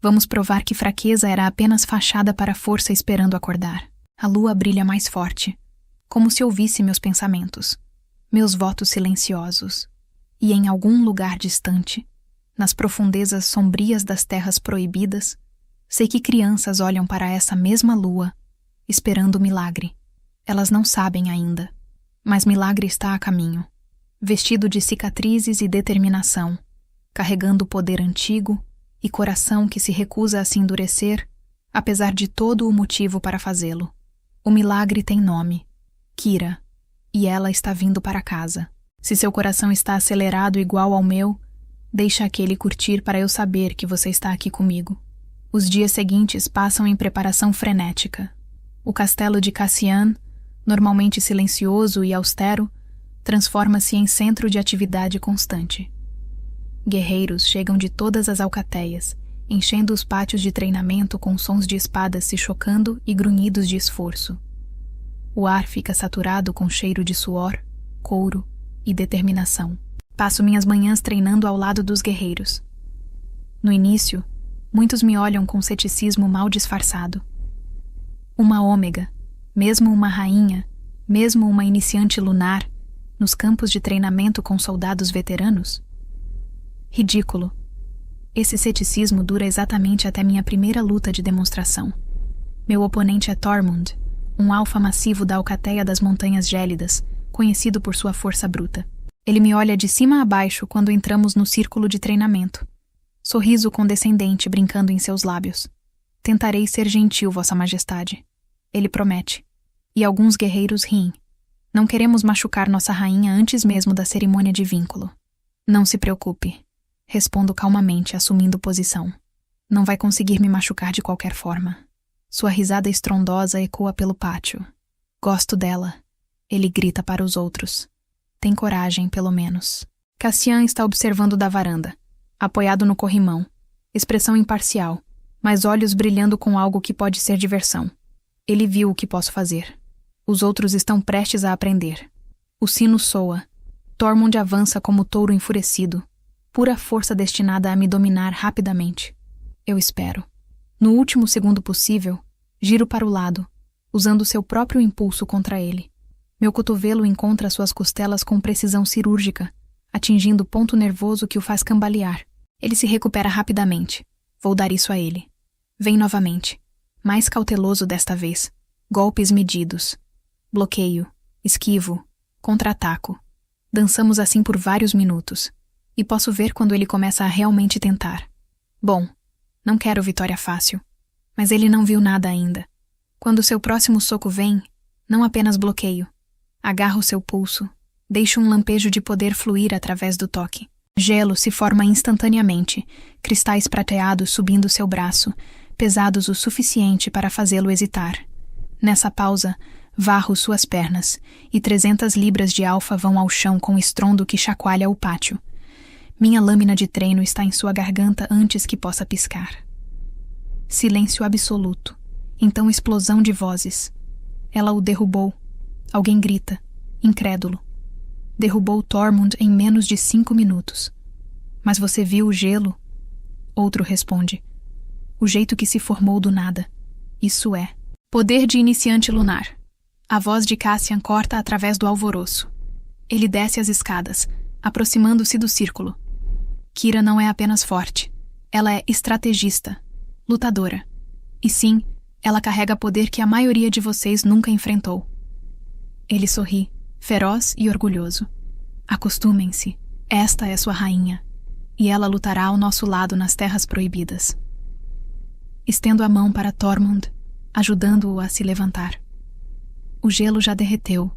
Vamos provar que fraqueza era apenas fachada para a força esperando acordar. A lua brilha mais forte, como se ouvisse meus pensamentos, meus votos silenciosos. E em algum lugar distante, nas profundezas sombrias das terras proibidas, sei que crianças olham para essa mesma lua, esperando o milagre. Elas não sabem ainda, mas milagre está a caminho. Vestido de cicatrizes e determinação, carregando poder antigo e coração que se recusa a se endurecer, apesar de todo o motivo para fazê-lo. O milagre tem nome, Kira, e ela está vindo para casa. Se seu coração está acelerado igual ao meu, deixa aquele curtir para eu saber que você está aqui comigo. Os dias seguintes passam em preparação frenética. O castelo de Cassian, normalmente silencioso e austero, transforma-se em centro de atividade constante. Guerreiros chegam de todas as alcateias, enchendo os pátios de treinamento com sons de espadas se chocando e grunhidos de esforço. O ar fica saturado com cheiro de suor, couro e determinação. Passo minhas manhãs treinando ao lado dos guerreiros. No início, muitos me olham com ceticismo mal disfarçado. Uma ômega, mesmo uma rainha, mesmo uma iniciante lunar, nos campos de treinamento com soldados veteranos? Ridículo. Esse ceticismo dura exatamente até minha primeira luta de demonstração. Meu oponente é Tormund, um alfa massivo da alcateia das Montanhas Gélidas, conhecido por sua força bruta. Ele me olha de cima a baixo quando entramos no círculo de treinamento. Sorriso condescendente brincando em seus lábios. Tentarei ser gentil, Vossa Majestade. Ele promete. E alguns guerreiros riem. Não queremos machucar nossa rainha antes mesmo da cerimônia de vínculo. Não se preocupe. Respondo calmamente, assumindo posição. Não vai conseguir me machucar de qualquer forma. Sua risada estrondosa ecoa pelo pátio. Gosto dela. Ele grita para os outros. Tem coragem, pelo menos. Cassian está observando da varanda, apoiado no corrimão. Expressão imparcial, mas olhos brilhando com algo que pode ser diversão. Ele viu o que posso fazer. Os outros estão prestes a aprender. O sino soa. Tormund avança como touro enfurecido. Pura força destinada a me dominar rapidamente. Eu espero. No último segundo possível, giro para o lado, usando seu próprio impulso contra ele. Meu cotovelo encontra suas costelas com precisão cirúrgica, atingindo o ponto nervoso que o faz cambalear. Ele se recupera rapidamente. Vou dar isso a ele. Vem novamente. Mais cauteloso desta vez. Golpes medidos. Bloqueio. Esquivo. Contra-ataco. Dançamos assim por vários minutos. E posso ver quando ele começa a realmente tentar. Bom, não quero vitória fácil. Mas ele não viu nada ainda. Quando seu próximo soco vem, não apenas bloqueio. Agarro seu pulso. Deixo um lampejo de poder fluir através do toque. Gelo se forma instantaneamente, cristais prateados subindo seu braço, pesados o suficiente para fazê-lo hesitar. Nessa pausa, varro suas pernas, e 300 libras de alfa vão ao chão com estrondo que chacoalha o pátio. Minha lâmina de treino está em sua garganta antes que possa piscar. Silêncio absoluto. Então explosão de vozes. Ela o derrubou. Alguém grita, incrédulo. Derrubou Tormund em menos de 5 minutos. Mas você viu o gelo? Outro responde. O jeito que se formou do nada. Isso é. Poder de iniciante lunar. A voz de Cassian corta através do alvoroço. Ele desce as escadas, aproximando-se do círculo. Kyra não é apenas forte. Ela é estrategista, lutadora. E sim, ela carrega poder que a maioria de vocês nunca enfrentou. Ele sorri, feroz e orgulhoso. Acostumem-se, esta é sua rainha, e ela lutará ao nosso lado nas Terras Proibidas. Estendo a mão para Tormund, ajudando-o a se levantar. O gelo já derreteu,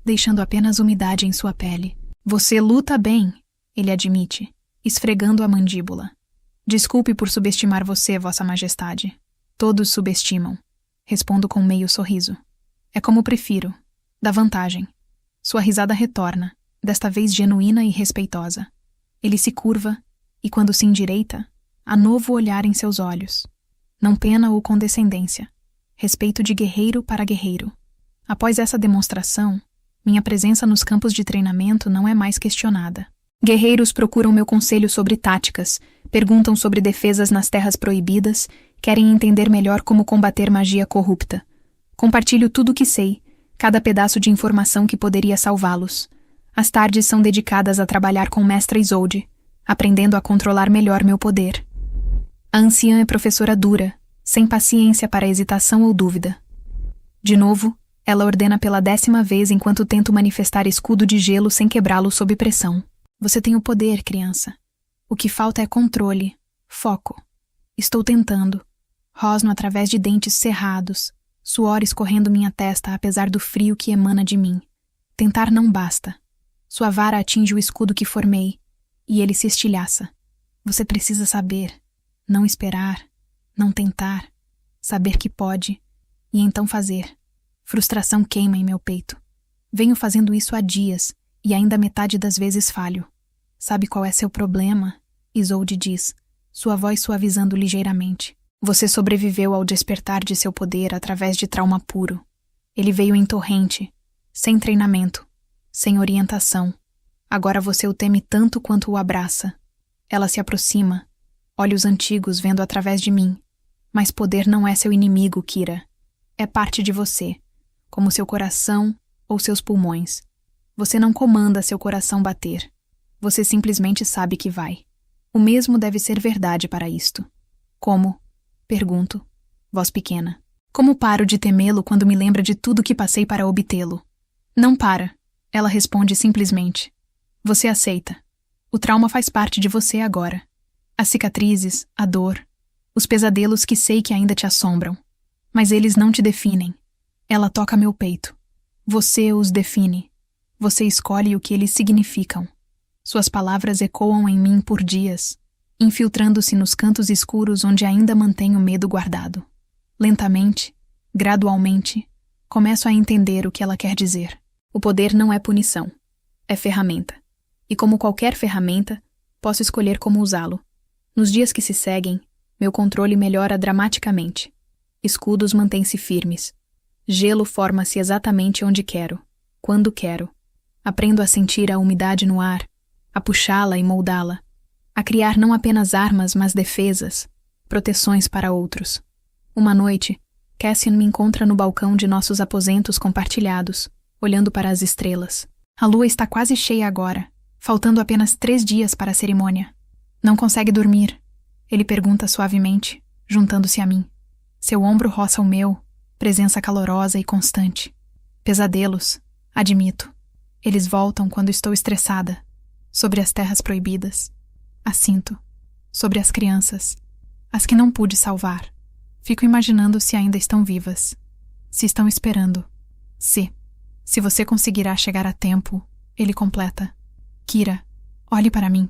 deixando apenas umidade em sua pele. Você luta bem, ele admite, esfregando a mandíbula. Desculpe por subestimar você, Vossa Majestade. Todos subestimam. Respondo com meio sorriso. É como prefiro. Dá vantagem. Sua risada retorna, desta vez genuína e respeitosa. Ele se curva, e quando se endireita, há novo olhar em seus olhos. Não pena ou condescendência. Respeito de guerreiro para guerreiro. Após essa demonstração, minha presença nos campos de treinamento não é mais questionada. Guerreiros procuram meu conselho sobre táticas, perguntam sobre defesas nas Terras Proibidas, querem entender melhor como combater magia corrupta. Compartilho tudo o que sei, cada pedaço de informação que poderia salvá-los. As tardes são dedicadas a trabalhar com Mestra Isolde, aprendendo a controlar melhor meu poder. A anciã é professora dura, sem paciência para hesitação ou dúvida. De novo, ela ordena pela 10ª vez enquanto tento manifestar escudo de gelo sem quebrá-lo sob pressão. Você tem o poder, criança. O que falta é controle, foco. Estou tentando. Rosno através de dentes cerrados, suor escorrendo minha testa apesar do frio que emana de mim. Tentar não basta. Sua vara atinge o escudo que formei, e ele se estilhaça. Você precisa saber, não esperar, não tentar, saber que pode, e então fazer. Frustração queima em meu peito. Venho fazendo isso há dias, e ainda metade das vezes falho. Sabe qual é seu problema? Isolde diz, sua voz suavizando ligeiramente. Você sobreviveu ao despertar de seu poder através de trauma puro. Ele veio em torrente, sem treinamento, sem orientação. Agora você o teme tanto quanto o abraça. Ela se aproxima, olhos antigos vendo através de mim. Mas poder não é seu inimigo, Kyra. É parte de você, como seu coração ou seus pulmões. Você não comanda seu coração bater. Você simplesmente sabe que vai. O mesmo deve ser verdade para isto. Como? Pergunto. Voz pequena. Como paro de temê-lo quando me lembra de tudo que passei para obtê-lo? Não para. Ela responde simplesmente. Você aceita. O trauma faz parte de você agora. As cicatrizes, a dor, os pesadelos que sei que ainda te assombram. Mas eles não te definem. Ela toca meu peito. Você os define. Você escolhe o que eles significam. Suas palavras ecoam em mim por dias, infiltrando-se nos cantos escuros onde ainda mantenho medo guardado. Lentamente, gradualmente, começo a entender o que ela quer dizer. O poder não é punição, é ferramenta. E como qualquer ferramenta, posso escolher como usá-lo. Nos dias que se seguem, meu controle melhora dramaticamente. Escudos mantêm-se firmes. Gelo forma-se exatamente onde quero, quando quero. Aprendo a sentir a umidade no ar, a puxá-la e moldá-la, a criar não apenas armas, mas defesas, proteções para outros. Uma noite, Cassian me encontra no balcão de nossos aposentos compartilhados, olhando para as estrelas. A lua está quase cheia agora, Faltando apenas 3 dias para a cerimônia. Não consegue dormir? Ele pergunta suavemente, juntando-se a mim. Seu ombro roça o meu, presença calorosa e constante. Pesadelos, admito. Eles voltam quando estou estressada. Sobre as terras proibidas. Assinto. Sobre as crianças. As que não pude salvar. Fico imaginando se ainda estão vivas. Se estão esperando. Se você conseguirá chegar a tempo, ele completa. Kira, olhe para mim.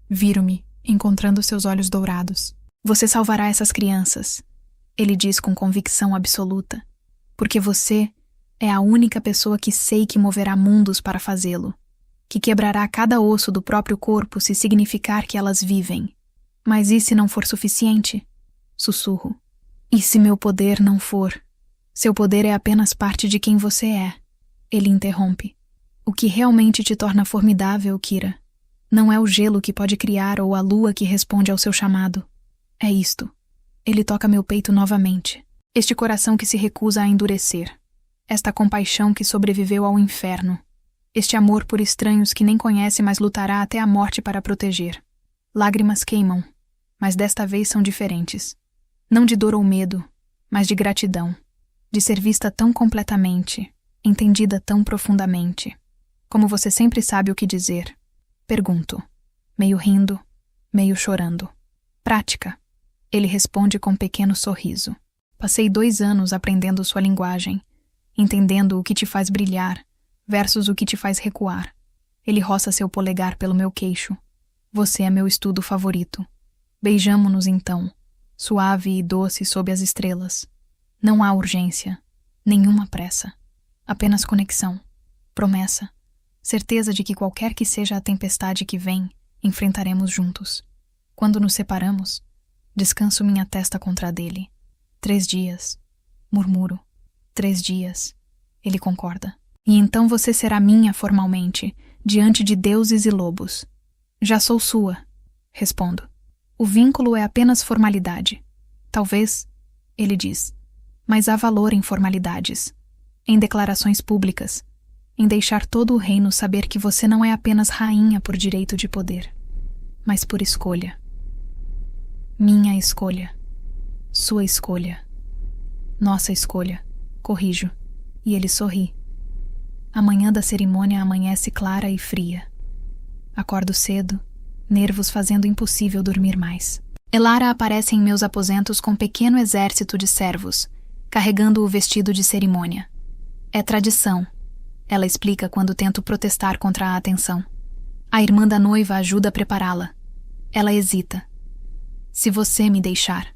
Viro-me, encontrando seus olhos dourados. Você salvará essas crianças, ele diz com convicção absoluta, porque você é a única pessoa que sei que moverá mundos para fazê-lo, que quebrará cada osso do próprio corpo se significar que elas vivem. Mas e se não for suficiente? Sussurro. E se meu poder não for? Seu poder é apenas parte de quem você é. Ele interrompe. O que realmente te torna formidável, Kira, não é o gelo que pode criar ou a lua que responde ao seu chamado. É isto. Ele toca meu peito novamente. Este coração que se recusa a endurecer. Esta compaixão que sobreviveu ao inferno. Este amor por estranhos que nem conhece, mas lutará até a morte para proteger. Lágrimas queimam, mas desta vez são diferentes. Não de dor ou medo, mas de gratidão. De ser vista tão completamente, entendida tão profundamente. Como você sempre sabe o que dizer. Pergunto, meio rindo, meio chorando. Prática. Ele responde com um pequeno sorriso. Passei 2 anos aprendendo sua linguagem, entendendo o que te faz brilhar, versus o que te faz recuar. Ele roça seu polegar pelo meu queixo. Você é meu estudo favorito. Beijamo-nos então, suave e doce sob as estrelas. Não há urgência, nenhuma pressa. Apenas conexão, promessa, certeza de que qualquer que seja a tempestade que vem, enfrentaremos juntos. Quando nos separamos, descanso minha testa contra a dele. 3 dias, murmuro. 3 dias, ele concorda. E então você será minha formalmente, diante de deuses e lobos. Já sou sua, respondo. O vínculo é apenas formalidade. Talvez, ele diz, mas há valor em formalidades, em declarações públicas, em deixar todo o reino saber que você não é apenas rainha por direito de poder, mas por escolha. Minha escolha. Sua escolha. Nossa escolha. Corrijo. E ele sorri. A manhã da cerimônia amanhece clara e fria. Acordo cedo, nervos fazendo impossível dormir mais. Elara aparece em meus aposentos com um pequeno exército de servos, carregando o vestido de cerimônia. É tradição, ela explica quando tento protestar contra a atenção. A irmã da noiva ajuda a prepará-la. Ela hesita. Se você me deixar.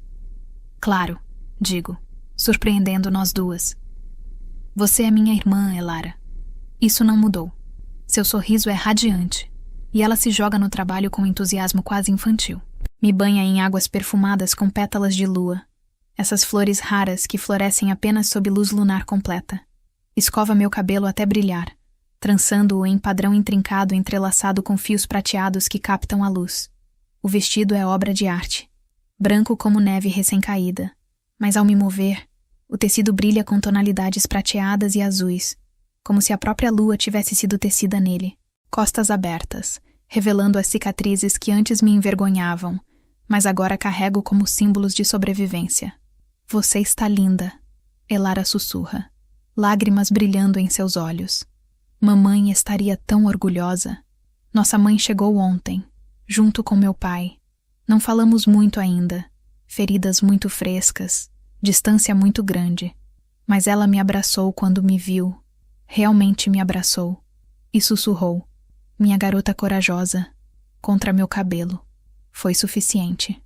Claro, digo, surpreendendo nós duas. Você é minha irmã, Elara. Isso não mudou. Seu sorriso é radiante, e ela se joga no trabalho com entusiasmo quase infantil. Me banha em águas perfumadas com pétalas de lua, essas flores raras que florescem apenas sob luz lunar completa. Escova meu cabelo até brilhar, trançando-o em padrão intrincado entrelaçado com fios prateados que captam a luz. O vestido é obra de arte, branco como neve recém-caída, mas ao me mover, o tecido brilha com tonalidades prateadas e azuis, como se a própria lua tivesse sido tecida nele. Costas abertas, revelando as cicatrizes que antes me envergonhavam, mas agora carrego como símbolos de sobrevivência. Você está linda, Elara sussurra, lágrimas brilhando em seus olhos. Mamãe estaria tão orgulhosa. Nossa mãe chegou ontem, junto com meu pai. Não falamos muito ainda, feridas muito frescas, distância muito grande. Mas ela me abraçou quando me viu, realmente me abraçou, e sussurrou, minha garota corajosa, contra meu cabelo. Foi suficiente,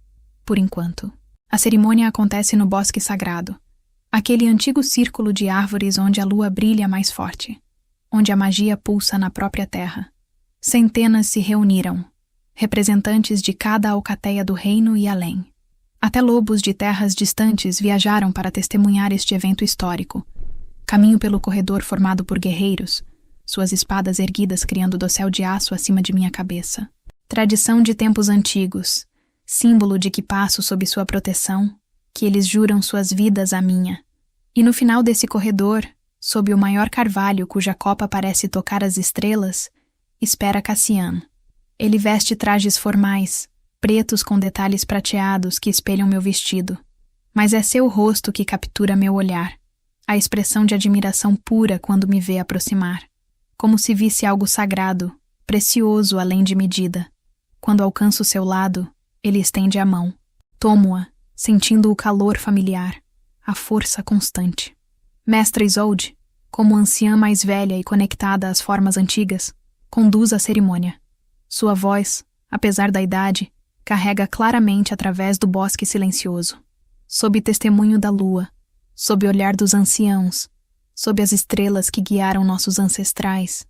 por enquanto. A cerimônia acontece no bosque sagrado, aquele antigo círculo de árvores onde a lua brilha mais forte, onde a magia pulsa na própria terra. Centenas se reuniram, representantes de cada alcateia do reino e além. Até lobos de terras distantes viajaram para testemunhar este evento histórico. Caminho pelo corredor formado por guerreiros, suas espadas erguidas criando dossel de aço acima de minha cabeça. Tradição de tempos antigos, símbolo de que passo sob sua proteção, que eles juram suas vidas à minha. E no final desse corredor, sob o maior carvalho cuja copa parece tocar as estrelas, espera Cassian, Ele veste trajes formais, pretos com detalhes prateados que espelham meu vestido. Mas é seu rosto que captura meu olhar, a expressão de admiração pura quando me vê aproximar, como se visse algo sagrado, precioso além de medida. Quando alcanço seu lado, ele estende a mão. Tomo-a, sentindo o calor familiar, a força constante. Mestra Isolde, como anciã mais velha e conectada às formas antigas, conduz a cerimônia. Sua voz, apesar da idade, carrega claramente através do bosque silencioso. Sob testemunho da lua, sob o olhar dos anciãos, sob as estrelas que guiaram nossos ancestrais,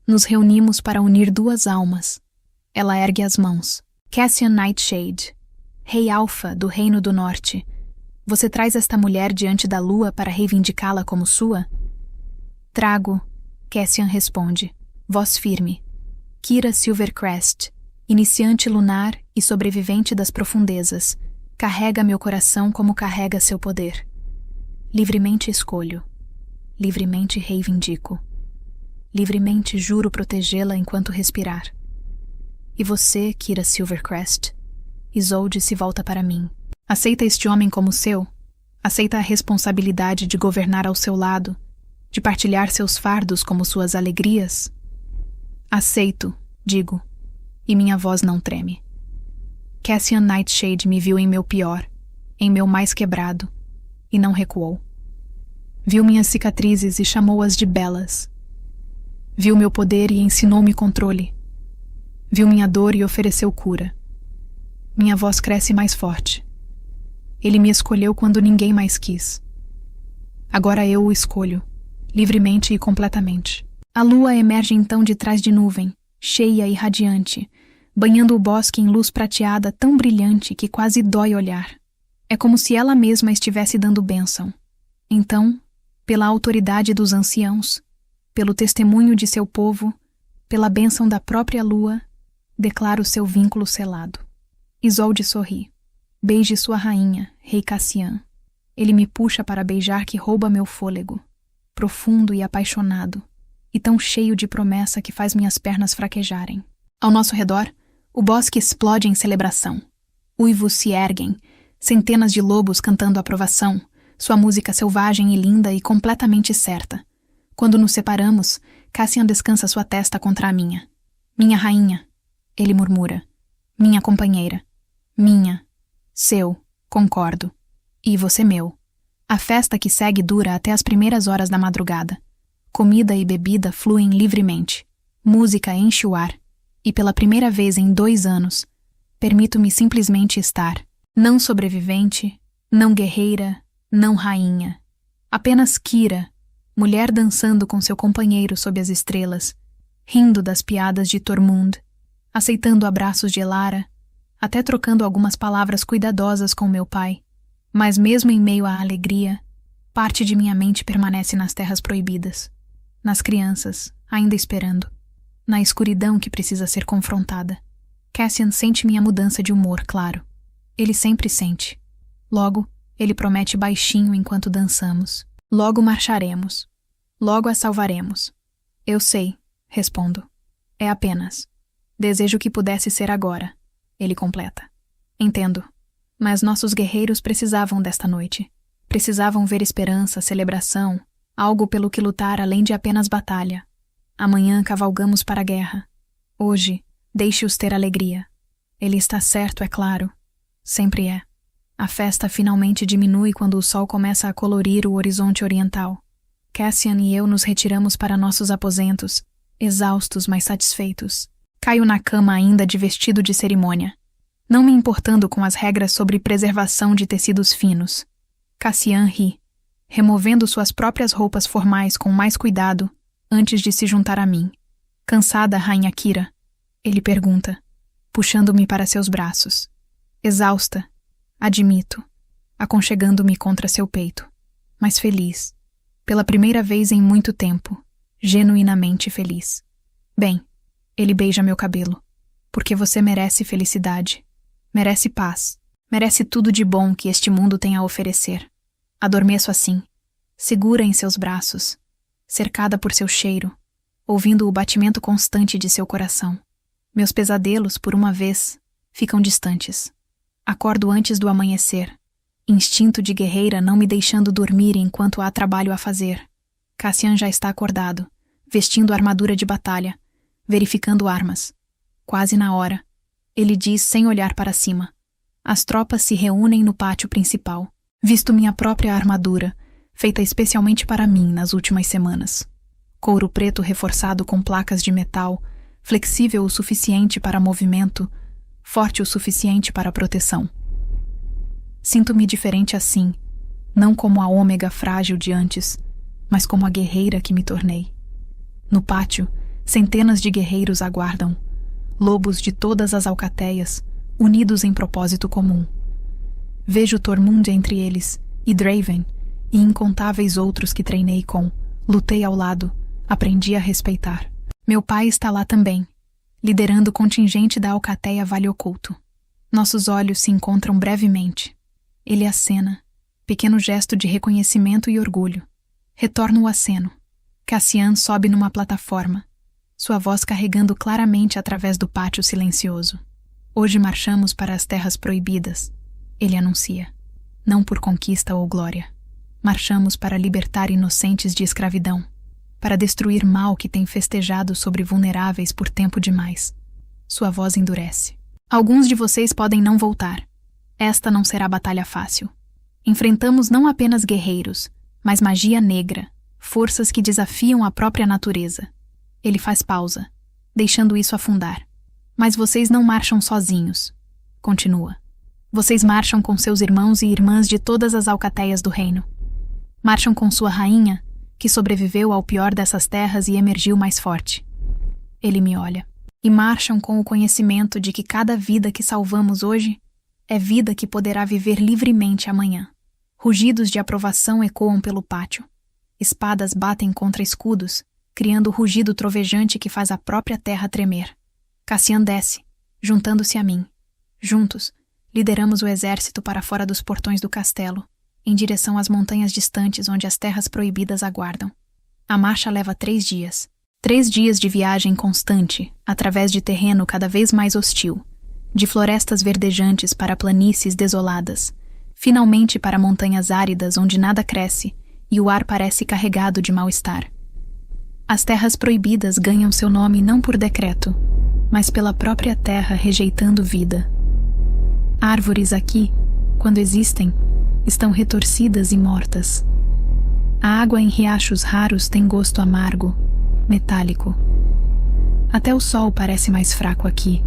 nos reunimos para unir duas almas. Ela ergue as mãos. Cassian Nightshade, Rei Alfa do Reino do Norte, você traz esta mulher diante da lua para reivindicá-la como sua? Trago, Cassian responde, voz firme. Kira Silvercrest, iniciante lunar e sobrevivente das profundezas, carrega meu coração como carrega seu poder. Livremente escolho. Livremente reivindico. Livremente juro protegê-la enquanto respirar. E você, Kira Silvercrest? Isolde se volta para mim. Aceita este homem como seu? Aceita a responsabilidade de governar ao seu lado, de partilhar seus fardos como suas alegrias? Aceito, digo, e minha voz não treme. Cassian Nightshade me viu em meu pior, em meu mais quebrado, e não recuou. Viu minhas cicatrizes e chamou-as de belas. Viu meu poder e ensinou-me controle. Viu minha dor e ofereceu cura. Minha voz cresce mais forte. Ele me escolheu quando ninguém mais quis. Agora eu o escolho, livremente e completamente. A lua emerge então de trás de nuvem, cheia e radiante, banhando o bosque em luz prateada tão brilhante que quase dói olhar. É como se ela mesma estivesse dando bênção. Então, pela autoridade dos anciãos, pelo testemunho de seu povo, pela bênção da própria lua, declaro seu vínculo selado. Isolde sorri. Beije sua rainha, Rei Cassian. Ele me puxa para beijar que rouba meu fôlego, profundo e apaixonado, e tão cheio de promessa que faz minhas pernas fraquejarem. Ao nosso redor, o bosque explode em celebração. Uivos se erguem, centenas de lobos cantando aprovação, sua música selvagem e linda e completamente certa. Quando nos separamos, Cassian descansa sua testa contra a minha. Minha rainha, ele murmura. Minha companheira. Minha. Seu. Concordo. E você meu. A festa que segue dura até as primeiras horas da madrugada. Comida e bebida fluem livremente. Música enche o ar. E pela primeira vez em 2 anos, permito-me simplesmente estar. Não sobrevivente, não guerreira, não rainha. Apenas Kira, mulher dançando com seu companheiro sob as estrelas, rindo das piadas de Tormund, aceitando abraços de Elara, até trocando algumas palavras cuidadosas com meu pai. Mas mesmo em meio à alegria, parte de minha mente permanece nas terras proibidas, nas crianças, ainda esperando, na escuridão que precisa ser confrontada. Cassian sente minha mudança de humor, claro. Ele sempre sente. Logo, ele promete baixinho enquanto dançamos. Logo marcharemos. Logo a salvaremos. Eu sei, respondo. É apenas. Desejo que pudesse ser agora. Ele completa. Entendo. Mas nossos guerreiros precisavam desta noite. Precisavam ver esperança, celebração, algo pelo que lutar além de apenas batalha. Amanhã cavalgamos para a guerra. Hoje, deixe-os ter alegria. Ele está certo, é claro. Sempre é. A festa finalmente diminui quando o sol começa a colorir o horizonte oriental. Cassian e eu nos retiramos para nossos aposentos, exaustos, mas satisfeitos. Caio na cama ainda de vestido de cerimônia, não me importando com as regras sobre preservação de tecidos finos. Cassian ri, removendo suas próprias roupas formais com mais cuidado antes de se juntar a mim. Cansada, Rainha Kira? Ele pergunta, puxando-me para seus braços. Exausta, admito, aconchegando-me contra seu peito, mas feliz. Pela primeira vez em muito tempo, genuinamente feliz. Bem, ele beija meu cabelo, porque você merece felicidade, merece paz, merece tudo de bom que este mundo tem a oferecer. Adormeço assim, segura em seus braços, cercada por seu cheiro, ouvindo o batimento constante de seu coração. Meus pesadelos, por uma vez, ficam distantes. Acordo antes do amanhecer. Instinto de guerreira não me deixando dormir enquanto há trabalho a fazer. Cassian já está acordado, vestindo armadura de batalha, verificando armas. Quase na hora. Ele diz sem olhar para cima. As tropas se reúnem no pátio principal. Visto minha própria armadura, feita especialmente para mim nas últimas semanas. Couro preto reforçado com placas de metal, flexível o suficiente para movimento, forte o suficiente para proteção. Sinto-me diferente assim, não como a ômega frágil de antes, mas como a guerreira que me tornei. No pátio, centenas de guerreiros aguardam, lobos de todas as alcateias, unidos em propósito comum. Vejo Tormund entre eles, e Draven, e incontáveis outros que treinei com, lutei ao lado, aprendi a respeitar. Meu pai está lá também, liderando o contingente da alcateia Vale Oculto. Nossos olhos se encontram brevemente. Ele acena, pequeno gesto de reconhecimento e orgulho. Retorno o aceno. Cassian sobe numa plataforma, sua voz carregando claramente através do pátio silencioso. Hoje marchamos para as terras proibidas, ele anuncia. Não por conquista ou glória. Marchamos para libertar inocentes de escravidão, para destruir mal que tem festejado sobre vulneráveis por tempo demais. Sua voz endurece. Alguns de vocês podem não voltar. Esta não será batalha fácil. Enfrentamos não apenas guerreiros, mas magia negra, forças que desafiam a própria natureza. Ele faz pausa, deixando isso afundar. Mas vocês não marcham sozinhos. Continua. Vocês marcham com seus irmãos e irmãs de todas as alcateias do reino. Marcham com sua rainha, que sobreviveu ao pior dessas terras e emergiu mais forte. Ele me olha. E marcham com o conhecimento de que cada vida que salvamos hoje é vida que poderá viver livremente amanhã. Rugidos de aprovação ecoam pelo pátio. Espadas batem contra escudos, criando o rugido trovejante que faz a própria terra tremer. Cassian desce, juntando-se a mim. Juntos, lideramos o exército para fora dos portões do castelo, em direção às montanhas distantes onde as terras proibidas aguardam. A marcha leva 3 dias. 3 dias de viagem constante, através de terreno cada vez mais hostil, de florestas verdejantes para planícies desoladas, finalmente para montanhas áridas onde nada cresce e o ar parece carregado de mal-estar. As terras proibidas ganham seu nome não por decreto, mas pela própria terra rejeitando vida. Árvores aqui, quando existem, estão retorcidas e mortas. A água em riachos raros tem gosto amargo, metálico. Até o sol parece mais fraco aqui,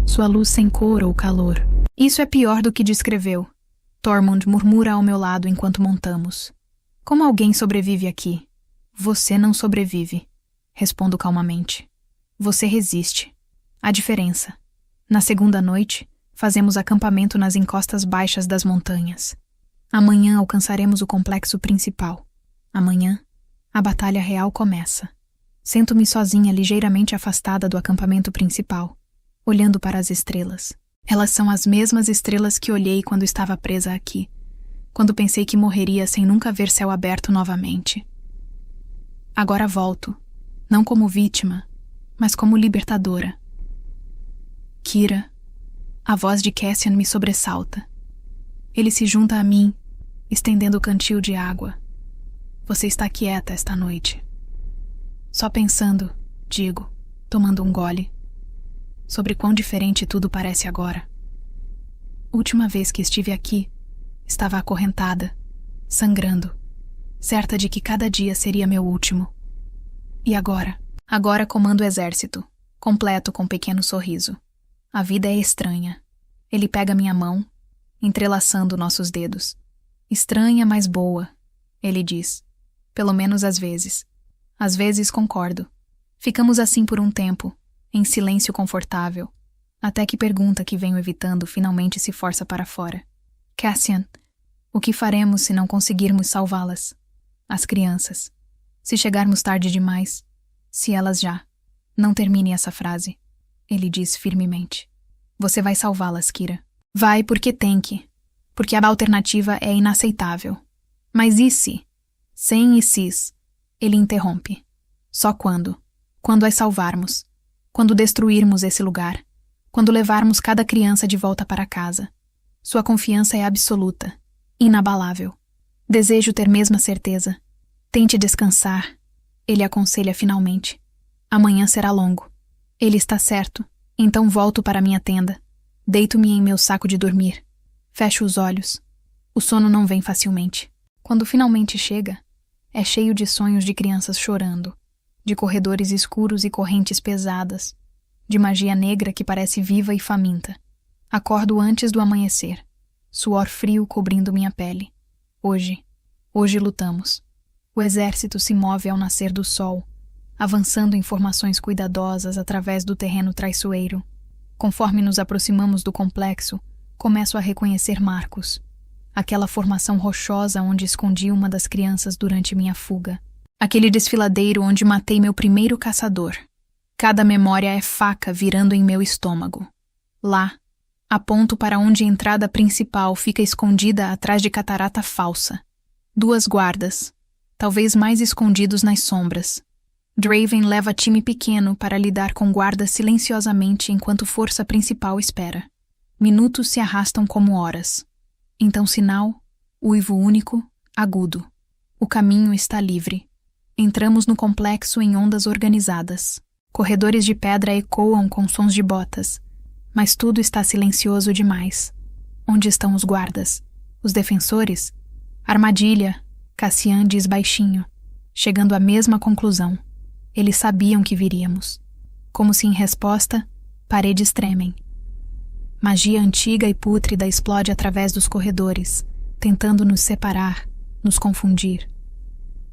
sua luz sem cor ou calor. Isso é pior do que descreveu. Tormund murmura ao meu lado enquanto montamos. Como alguém sobrevive aqui? Você não sobrevive, respondo calmamente. Você resiste. A diferença. Na segunda noite, fazemos acampamento nas encostas baixas das montanhas. Amanhã alcançaremos o complexo principal. Amanhã, a batalha real começa. Sento-me sozinha ligeiramente afastada do acampamento principal, olhando para as estrelas. Elas são as mesmas estrelas que olhei quando estava presa aqui, quando pensei que morreria sem nunca ver céu aberto novamente. Agora volto, não como vítima, mas como libertadora. Kira, a voz de Cassian me sobressalta. Ele se junta a mim, estendendo o cantil de água. Você está quieta esta noite. Só pensando, digo, tomando um gole, sobre quão diferente tudo parece agora. Última vez que estive aqui, estava acorrentada, sangrando, certa de que cada dia seria meu último. E agora? Agora comando o exército, completo com um pequeno sorriso. A vida é estranha. Ele pega minha mão, entrelaçando nossos dedos. Estranha, mas boa, ele diz. Pelo menos às vezes. Às vezes concordo. Ficamos assim por um tempo, em silêncio confortável, até que pergunta que venho evitando finalmente se força para fora. Cassian, o que faremos se não conseguirmos salvá-las? As crianças. Se chegarmos tarde demais, se elas já. Não termine essa frase, ele diz firmemente. Você vai salvá-las, Kira. Vai porque tem que. Porque a alternativa é inaceitável. Mas e se? Sem e sis. Ele interrompe. Só quando? Quando as salvarmos. Quando destruirmos esse lugar, quando levarmos cada criança de volta para casa, sua confiança é absoluta, inabalável. Desejo ter mesma certeza. Tente descansar, ele aconselha finalmente. Amanhã será longo. Ele está certo, então volto para minha tenda. Deito-me em meu saco de dormir. Fecho os olhos. O sono não vem facilmente. Quando finalmente chega, é cheio de sonhos de crianças chorando, de corredores escuros e correntes pesadas, de magia negra que parece viva e faminta. Acordo antes do amanhecer, suor frio cobrindo minha pele. Hoje lutamos. O exército se move ao nascer do sol, avançando em formações cuidadosas através do terreno traiçoeiro. Conforme nos aproximamos do complexo, começo a reconhecer marcos. Aquela formação rochosa onde escondi uma das crianças durante minha fuga. Aquele desfiladeiro onde matei meu primeiro caçador. Cada memória é faca virando em meu estômago. Lá, aponto para onde a entrada principal fica escondida atrás de catarata falsa. 2 guardas, talvez mais escondidos nas sombras. Draven leva time pequeno para lidar com guardas silenciosamente enquanto força principal espera. Minutos se arrastam como horas. Então sinal, uivo único, agudo. O caminho está livre. Entramos no complexo em ondas organizadas. Corredores de pedra ecoam com sons de botas. Mas tudo está silencioso demais. Onde estão os guardas? Os defensores? Armadilha, Cassian diz baixinho, chegando à mesma conclusão. Eles sabiam que viríamos. Como se em resposta, paredes tremem. Magia antiga e pútrida explode através dos corredores, tentando nos separar, nos confundir.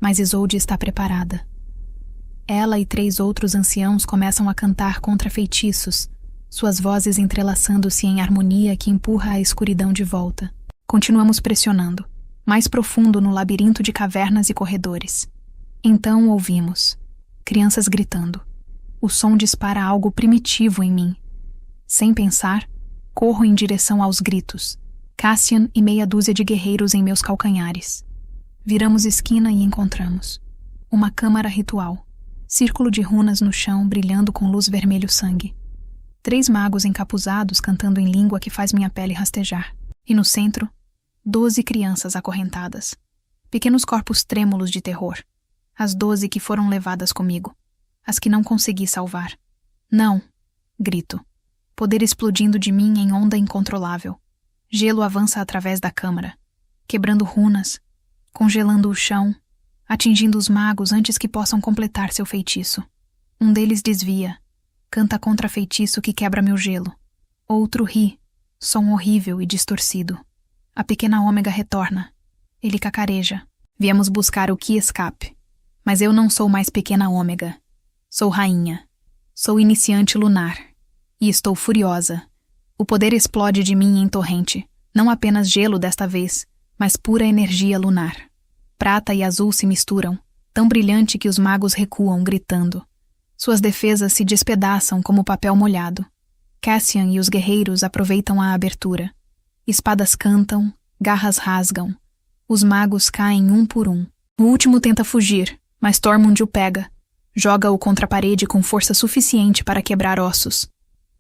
Mas Isolde está preparada. Ela e 3 outros anciãos começam a cantar contra feitiços, suas vozes entrelaçando-se em harmonia que empurra a escuridão de volta. Continuamos pressionando, mais profundo no labirinto de cavernas e corredores. Então ouvimos. Crianças gritando. O som dispara algo primitivo em mim. Sem pensar, corro em direção aos gritos. Cassian e meia dúzia de guerreiros em meus calcanhares. Viramos esquina e encontramos uma câmara ritual. Círculo de runas no chão brilhando com luz vermelho sangue. 3 magos encapuzados cantando em língua que faz minha pele rastejar. E no centro, 12 crianças acorrentadas. Pequenos corpos trêmulos de terror. As 12 que foram levadas comigo. As que não consegui salvar. Não! Grito. Poder explodindo de mim em onda incontrolável. Gelo avança através da câmara, quebrando runas, congelando o chão, atingindo os magos antes que possam completar seu feitiço. Um deles desvia, canta contra feitiço que quebra meu gelo. Outro ri, som horrível e distorcido. A pequena Ômega retorna. Ele cacareja. Viemos buscar o Ki Escape. Mas eu não sou mais pequena Ômega. Sou rainha. Sou iniciante lunar. E estou furiosa. O poder explode de mim em torrente. Não apenas gelo desta vez, mas pura energia lunar. Prata e azul se misturam, tão brilhante que os magos recuam, gritando. Suas defesas se despedaçam como papel molhado. Cassian e os guerreiros aproveitam a abertura. Espadas cantam, garras rasgam. Os magos caem um por um. O último tenta fugir, mas Tormund o pega. Joga-o contra a parede com força suficiente para quebrar ossos.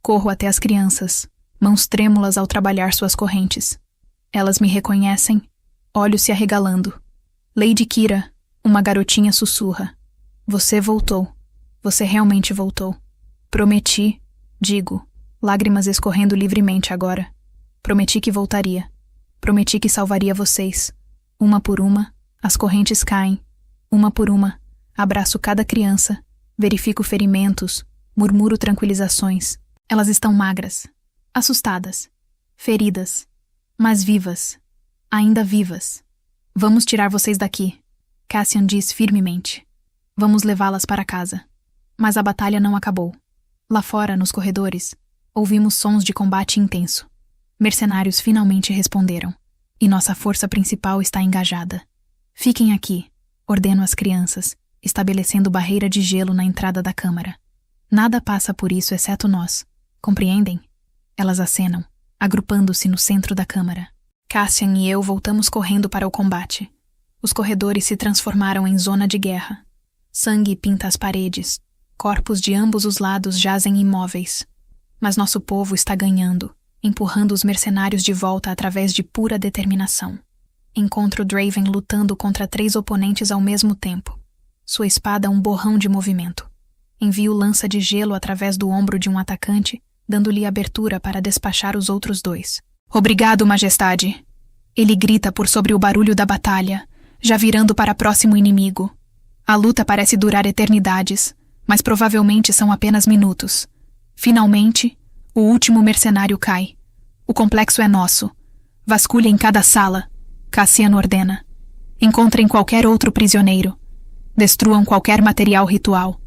Corro até as crianças, mãos trêmulas ao trabalhar suas correntes. Elas me reconhecem, olhos se arregalando. Lady Kira, uma garotinha sussurra. Você voltou. Você realmente voltou. Prometi, digo, lágrimas escorrendo livremente agora. Prometi que voltaria. Prometi que salvaria vocês. Uma por uma, as correntes caem. Uma por uma, abraço cada criança, verifico ferimentos, murmuro tranquilizações. Elas estão magras, assustadas, feridas, mas vivas, ainda vivas. Vamos tirar vocês daqui, Cassian diz firmemente. Vamos levá-las para casa. Mas a batalha não acabou. Lá fora, nos corredores, ouvimos sons de combate intenso. Mercenários finalmente responderam, e nossa força principal está engajada. Fiquem aqui, ordeno às crianças, estabelecendo barreira de gelo na entrada da câmara. Nada passa por isso exceto nós. Compreendem? Elas acenam, agrupando-se no centro da câmara. Cassian e eu voltamos correndo para o combate. Os corredores se transformaram em zona de guerra. Sangue pinta as paredes. Corpos de ambos os lados jazem imóveis. Mas nosso povo está ganhando, empurrando os mercenários de volta através de pura determinação. Encontro Draven lutando contra 3 oponentes ao mesmo tempo. Sua espada um borrão de movimento. Envio lança de gelo através do ombro de um atacante, dando-lhe abertura para despachar os outros 2. Obrigado, majestade! Ele grita por sobre o barulho da batalha, já virando para próximo inimigo. A luta parece durar eternidades, mas provavelmente são apenas minutos. Finalmente, o último mercenário cai. O complexo é nosso. Vasculha em cada sala. Cassiano ordena. Encontrem qualquer outro prisioneiro. Destruam qualquer material ritual.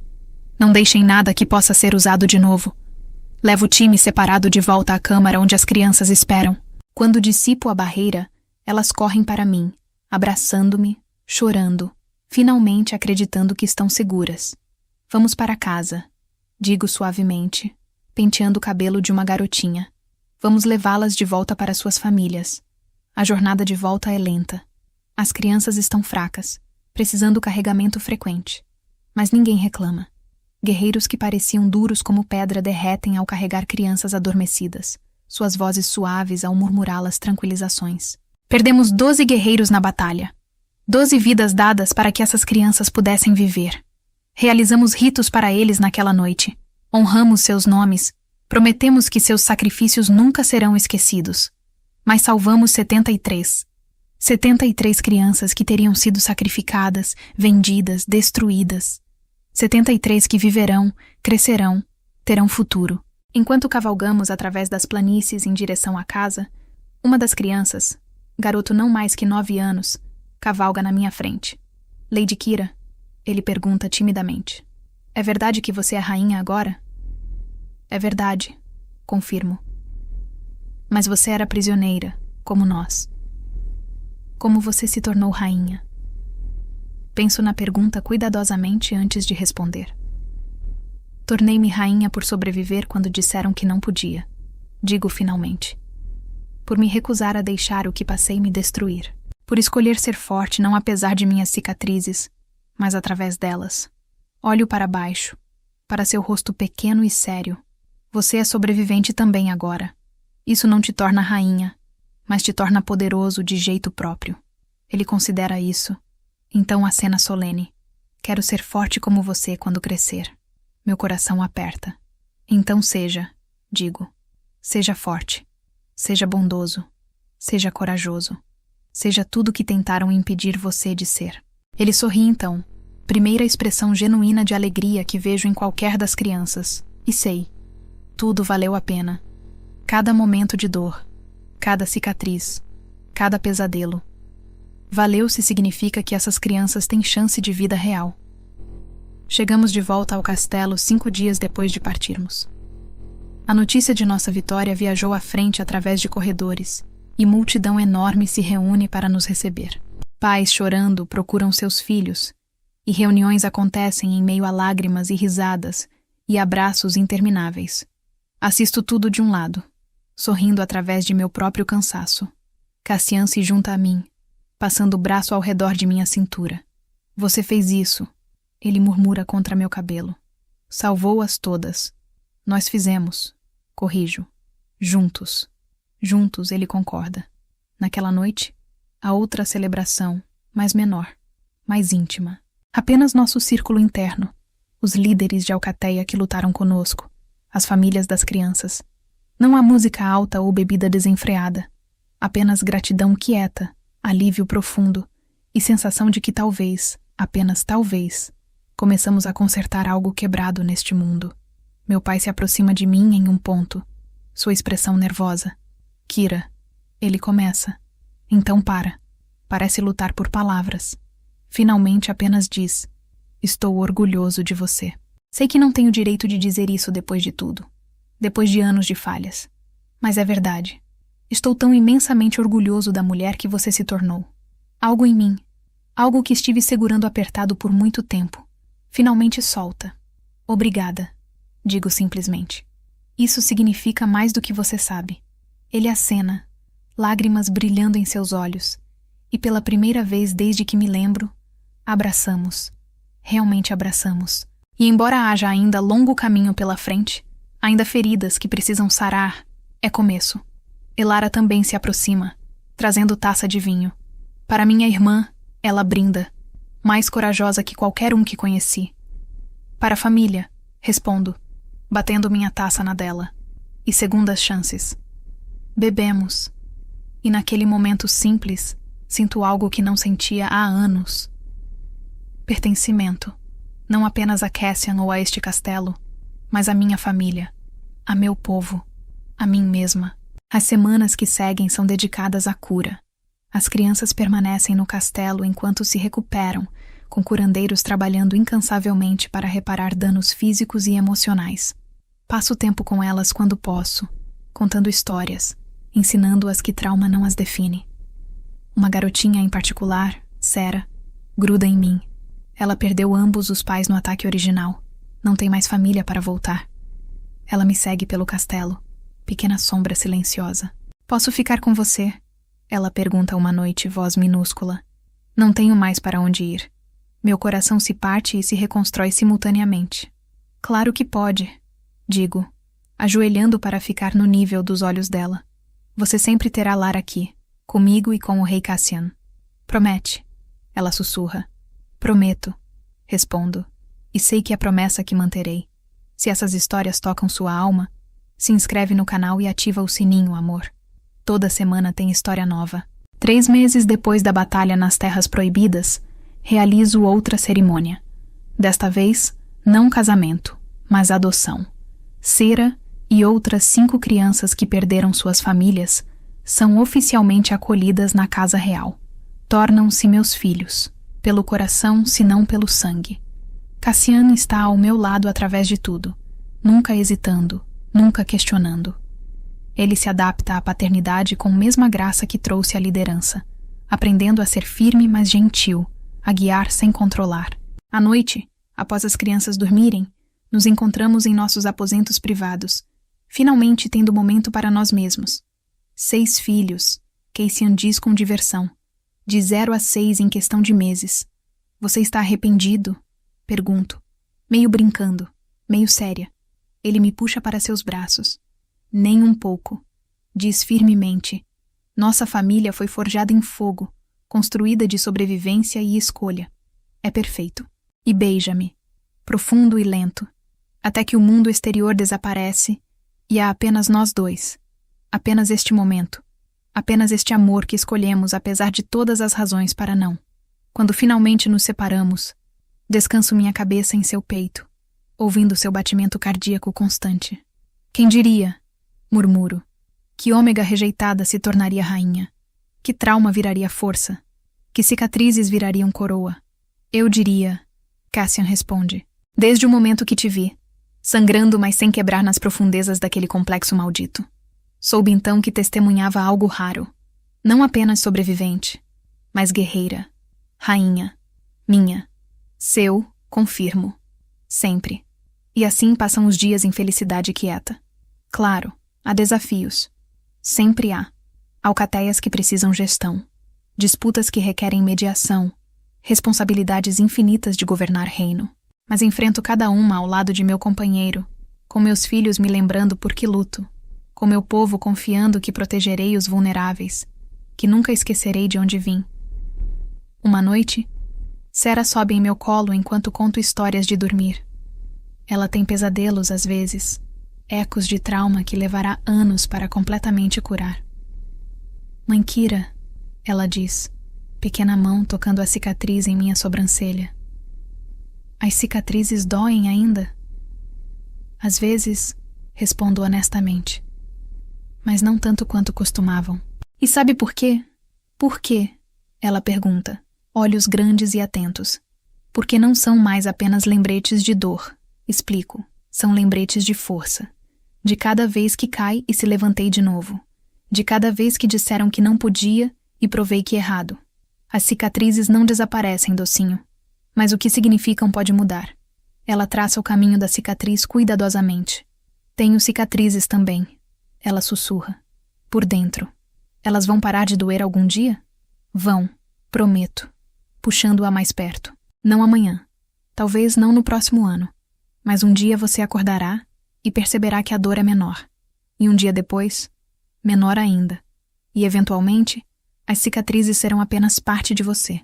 Não deixem nada que possa ser usado de novo. Levo o time separado de volta à câmara onde as crianças esperam. Quando dissipo a barreira, elas correm para mim, abraçando-me, chorando, finalmente acreditando que estão seguras. Vamos para casa, digo suavemente, penteando o cabelo de uma garotinha. Vamos levá-las de volta para suas famílias. A jornada de volta é lenta. As crianças estão fracas, precisando carregamento frequente. Mas ninguém reclama. Guerreiros que pareciam duros como pedra derretem ao carregar crianças adormecidas, suas vozes suaves ao murmurá-las tranquilizações. Perdemos 12 guerreiros na batalha. 12 vidas dadas para que essas crianças pudessem viver. Realizamos ritos para eles naquela noite. Honramos seus nomes. Prometemos que seus sacrifícios nunca serão esquecidos. Mas salvamos 73. 73 crianças que teriam sido sacrificadas, vendidas, destruídas. 73 que viverão, crescerão, terão futuro. Enquanto cavalgamos através das planícies em direção à casa, uma das crianças, garoto não mais que 9 anos, cavalga na minha frente. Lady Kyra, ele pergunta timidamente. É verdade que você é rainha agora? É verdade, confirmo. Mas você era prisioneira, como nós. Como você se tornou rainha? Penso na pergunta cuidadosamente antes de responder. Tornei-me rainha por sobreviver quando disseram que não podia. Digo finalmente. Por me recusar a deixar o que passei me destruir. Por escolher ser forte não apesar de minhas cicatrizes, mas através delas. Olho para baixo, para seu rosto pequeno e sério. Você é sobrevivente também agora. Isso não te torna rainha, mas te torna poderoso de jeito próprio. Ele considera isso. Então acena solene. Quero ser forte como você quando crescer. Meu coração aperta. Então seja, digo. Seja forte. Seja bondoso. Seja corajoso. Seja tudo que tentaram impedir você de ser. Ele sorri então. Primeira expressão genuína de alegria que vejo em qualquer das crianças. E sei. Tudo valeu a pena. Cada momento de dor. Cada cicatriz. Cada pesadelo. Valeu se significa que essas crianças têm chance de vida real. Chegamos de volta ao castelo 5 dias depois de partirmos. A notícia de nossa vitória viajou à frente através de corredores, e multidão enorme se reúne para nos receber. Pais chorando procuram seus filhos, e reuniões acontecem em meio a lágrimas e risadas e abraços intermináveis. Assisto tudo de um lado, sorrindo através de meu próprio cansaço. Cassian se junta a mim, passando o braço ao redor de minha cintura. Você fez isso, ele murmura contra meu cabelo. Salvou-as todas. Nós fizemos. Corrijo. Juntos. Juntos, ele concorda. Naquela noite, a outra celebração, mais menor, mais íntima. Apenas nosso círculo interno, os líderes de Alcateia que lutaram conosco, as famílias das crianças. Não há música alta ou bebida desenfreada, apenas gratidão quieta, alívio profundo e sensação de que talvez, apenas talvez, começamos a consertar algo quebrado neste mundo. Meu pai se aproxima de mim em um ponto, sua expressão nervosa. Kyra, ele começa. Então para. Parece lutar por palavras. Finalmente apenas diz: estou orgulhoso de você. Sei que não tenho direito de dizer isso depois de tudo. Depois de anos de falhas. Mas é verdade. Estou tão imensamente orgulhoso da mulher que você se tornou. Algo em mim. Algo que estive segurando apertado por muito tempo. Finalmente solta. Obrigada. Digo simplesmente. Isso significa mais do que você sabe. Ele acena, lágrimas brilhando em seus olhos, e pela primeira vez desde que me lembro, abraçamos. Realmente abraçamos. E embora haja ainda longo caminho pela frente, ainda feridas que precisam sarar, é começo. Elara também se aproxima, trazendo taça de vinho. Para minha irmã, ela brinda, mais corajosa que qualquer um que conheci. Para a família, respondo, batendo minha taça na dela. E segundas chances. Bebemos. E naquele momento simples, sinto algo que não sentia há anos. Pertencimento. Não apenas a Cassian ou a este castelo, mas a minha família, a meu povo, a mim mesma. As semanas que seguem são dedicadas à cura. As crianças permanecem no castelo enquanto se recuperam, com curandeiros trabalhando incansavelmente para reparar danos físicos e emocionais. Passo tempo com elas quando posso, contando histórias, ensinando-as que trauma não as define. Uma garotinha em particular, Sera, gruda em mim. Ela perdeu ambos os pais no ataque original. Não tem mais família para voltar. Ela me segue pelo castelo, pequena sombra silenciosa. Posso ficar com você? Ela pergunta uma noite, voz minúscula. Não tenho mais para onde ir. Meu coração se parte e se reconstrói simultaneamente. Claro que pode, digo, ajoelhando para ficar no nível dos olhos dela. Você sempre terá lar aqui, comigo e com o rei Cassian. Promete, ela sussurra. Prometo, respondo, e sei que é promessa que manterei. Se essas histórias tocam sua alma, se inscreve no canal e ativa o sininho, amor. Toda semana tem história nova. 3 meses depois da batalha nas Terras Proibidas, realizo outra cerimônia. Desta vez, não casamento, mas adoção. Sera e outras 5 crianças que perderam suas famílias são oficialmente acolhidas na Casa Real. Tornam-se meus filhos, pelo coração, se não pelo sangue. Cassian está ao meu lado através de tudo, nunca hesitando, nunca questionando. Ele se adapta à paternidade com a mesma graça que trouxe a liderança, aprendendo a ser firme, mas gentil, a guiar sem controlar. À noite, após as crianças dormirem, nos encontramos em nossos aposentos privados, finalmente tendo momento para nós mesmos. 6 filhos, Cassian diz com diversão, de 0 a 6 em questão de meses. Você está arrependido? Pergunto, meio brincando, meio séria. Ele me puxa para seus braços. Nem um pouco, diz firmemente. Nossa família foi forjada em fogo, construída de sobrevivência e escolha. É perfeito. E beija-me, profundo e lento, até que o mundo exterior desaparece e há apenas nós dois. Apenas este momento. Apenas este amor que escolhemos apesar de todas as razões para não. Quando finalmente nos separamos, descanso minha cabeça em seu peito, ouvindo seu batimento cardíaco constante. Quem diria, murmuro, que Ômega rejeitada se tornaria rainha, que trauma viraria força, que cicatrizes virariam coroa. Eu diria, Cassian responde, desde o momento que te vi, sangrando mas sem quebrar nas profundezas daquele complexo maldito. Soube então que testemunhava algo raro, não apenas sobrevivente, mas guerreira, rainha, minha, seu, confirmo, sempre. E assim passam os dias em felicidade quieta. Claro, há desafios. Sempre há. Alcateias que precisam gestão, disputas que requerem mediação, responsabilidades infinitas de governar reino. Mas enfrento cada uma ao lado de meu companheiro, com meus filhos me lembrando por que luto, com meu povo confiando que protegerei os vulneráveis, que nunca esquecerei de onde vim. Uma noite, Sera sobe em meu colo enquanto conto histórias de dormir. Ela tem pesadelos às vezes, ecos de trauma que levará anos para completamente curar. Mãe Kira, ela diz, pequena mão tocando a cicatriz em minha sobrancelha. As cicatrizes doem ainda? Às vezes, respondo honestamente, mas não tanto quanto costumavam. E sabe por quê? Por quê? Ela pergunta, olhos grandes e atentos. Porque não são mais apenas lembretes de dor, explico, são lembretes de força. De cada vez que cai e se levantei de novo. De cada vez que disseram que não podia e provei que errado. As cicatrizes não desaparecem, docinho. Mas o que significam pode mudar. Ela traça o caminho da cicatriz cuidadosamente. Tenho cicatrizes também. Ela sussurra. Por dentro. Elas vão parar de doer algum dia? Vão, prometo. Puxando-a mais perto. Não amanhã. Talvez não no próximo ano. Mas um dia você acordará e perceberá que a dor é menor. E um dia depois, menor ainda. E, eventualmente, as cicatrizes serão apenas parte de você.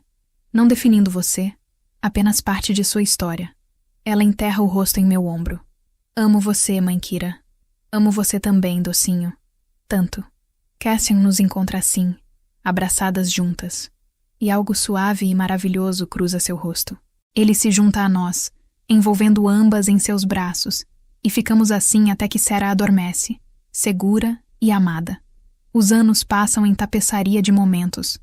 Não definindo você, apenas parte de sua história. Ela enterra o rosto em meu ombro. Amo você, mãe Kira. Amo você também, docinho. Tanto. Cassian nos encontra assim, abraçadas juntas. E algo suave e maravilhoso cruza seu rosto. Ele se junta a nós, envolvendo ambas em seus braços, e ficamos assim até que Sera adormece, segura e amada. Os anos passam em tapeçaria de momentos.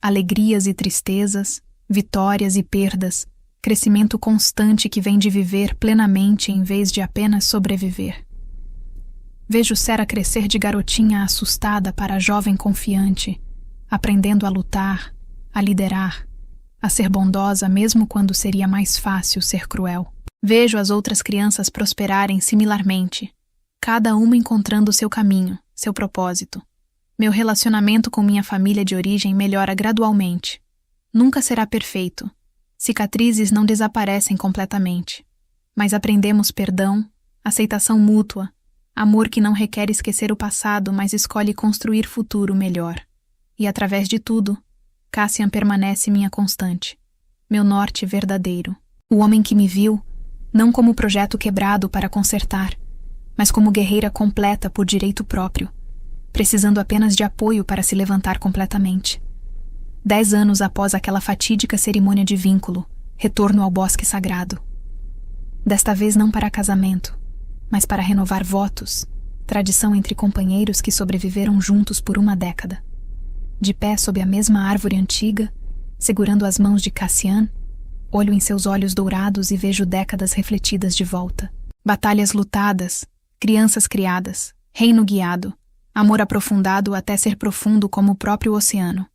Alegrias e tristezas, vitórias e perdas, crescimento constante que vem de viver plenamente em vez de apenas sobreviver. Vejo Sera crescer de garotinha assustada para jovem confiante, aprendendo a lutar, a liderar, a ser bondosa mesmo quando seria mais fácil ser cruel. Vejo as outras crianças prosperarem similarmente, cada uma encontrando seu caminho, seu propósito. Meu relacionamento com minha família de origem melhora gradualmente. Nunca será perfeito. Cicatrizes não desaparecem completamente. Mas aprendemos perdão, aceitação mútua, amor que não requer esquecer o passado, mas escolhe construir futuro melhor. E através de tudo, Cassian permanece minha constante, meu norte verdadeiro. O homem que me viu, não como projeto quebrado para consertar, mas como guerreira completa por direito próprio, precisando apenas de apoio para se levantar completamente. 10 anos após aquela fatídica cerimônia de vínculo, retorno ao bosque sagrado. Desta vez não para casamento, mas para renovar votos, tradição entre companheiros que sobreviveram juntos por uma década. De pé sob a mesma árvore antiga, segurando as mãos de Cassian, olho em seus olhos dourados e vejo décadas refletidas de volta. Batalhas lutadas, crianças criadas, reino guiado, amor aprofundado até ser profundo como o próprio oceano.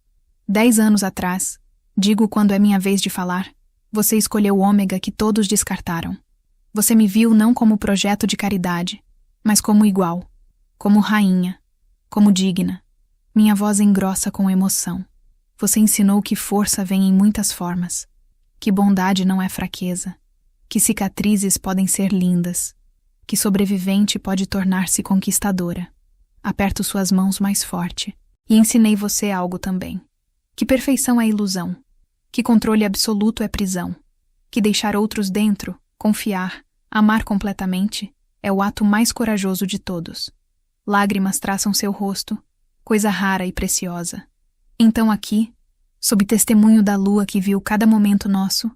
10 anos atrás, digo quando é minha vez de falar, você escolheu o ômega que todos descartaram. Você me viu não como projeto de caridade, mas como igual, como rainha, como digna. Minha voz engrossa com emoção. Você ensinou que força vem em muitas formas, que bondade não é fraqueza, que cicatrizes podem ser lindas, que sobrevivente pode tornar-se conquistadora. Aperto suas mãos mais forte e ensinei você algo também. Que perfeição é ilusão, que controle absoluto é prisão, que deixar outros dentro, confiar, amar completamente, é o ato mais corajoso de todos. Lágrimas traçam seu rosto, coisa rara e preciosa. Então aqui, sob testemunho da lua que viu cada momento nosso,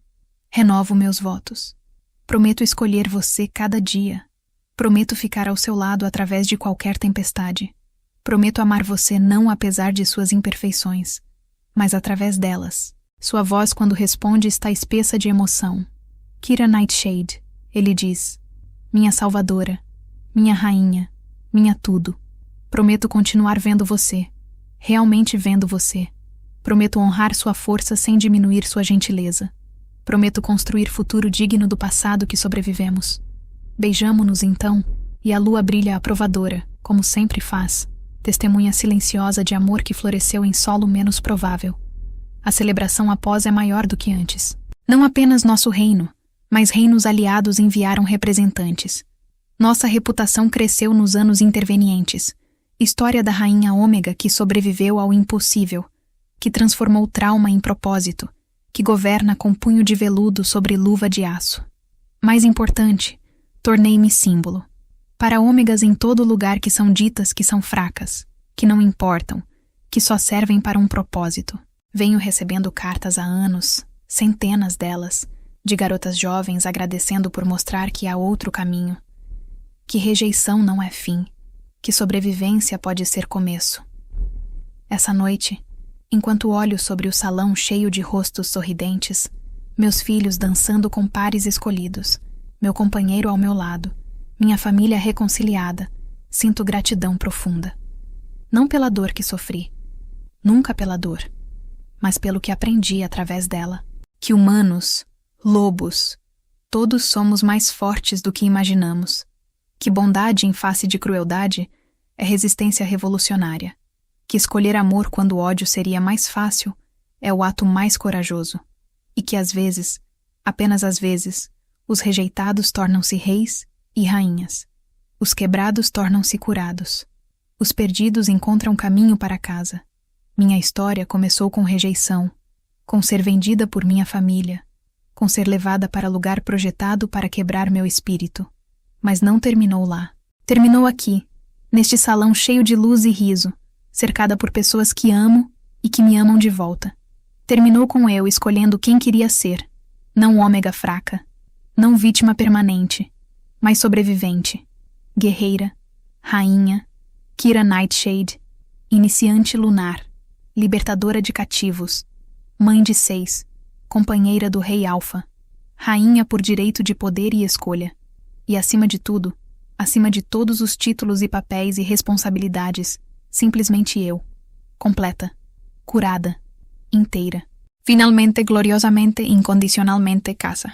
renovo meus votos. Prometo escolher você cada dia. Prometo ficar ao seu lado através de qualquer tempestade. Prometo amar você não apesar de suas imperfeições, mas através delas. Sua voz, quando responde, está espessa de emoção. Kira Nightshade, ele diz, minha salvadora, minha rainha, minha tudo. Prometo continuar vendo você, realmente vendo você. Prometo honrar sua força sem diminuir sua gentileza. Prometo construir futuro digno do passado que sobrevivemos. Beijamo-nos então, e a lua brilha aprovadora, como sempre faz, testemunha silenciosa de amor que floresceu em solo menos provável. A celebração após é maior do que antes. Não apenas nosso reino, mas reinos aliados enviaram representantes. Nossa reputação cresceu nos anos intervenientes. História da rainha Ômega que sobreviveu ao impossível, que transformou trauma em propósito, que governa com punho de veludo sobre luva de aço. Mais importante, tornei-me símbolo. Para ômegas em todo lugar que são ditas que são fracas, que não importam, que só servem para um propósito. Venho recebendo cartas há anos, centenas delas, de garotas jovens agradecendo por mostrar que há outro caminho. Que rejeição não é fim, que sobrevivência pode ser começo. Essa noite, enquanto olho sobre o salão cheio de rostos sorridentes, meus filhos dançando com pares escolhidos, meu companheiro ao meu lado, minha família reconciliada, sinto gratidão profunda. Não pela dor que sofri, nunca pela dor, mas pelo que aprendi através dela. Que humanos, lobos, todos somos mais fortes do que imaginamos. Que bondade em face de crueldade é resistência revolucionária. Que escolher amor quando o ódio seria mais fácil é o ato mais corajoso. E que às vezes, apenas às vezes, Os rejeitados tornam-se reis e rainhas. Os quebrados tornam-se curados. Os perdidos encontram caminho para casa. Minha história começou com rejeição, com ser vendida por minha família, com ser levada para lugar projetado para quebrar meu espírito. Mas não terminou lá. Terminou aqui, neste salão cheio de luz e riso, cercada por pessoas que amo e que me amam de volta. Terminou com eu escolhendo quem queria ser, não ômega fraca, não vítima permanente, mas sobrevivente, guerreira, rainha, Kira Nightshade, iniciante lunar, libertadora de cativos, mãe de 6, companheira do rei Alfa, rainha por direito de poder e escolha, e acima de tudo, acima de todos os títulos e papéis e responsabilidades, simplesmente eu, completa, curada, inteira, finalmente, gloriosamente, incondicionalmente casa.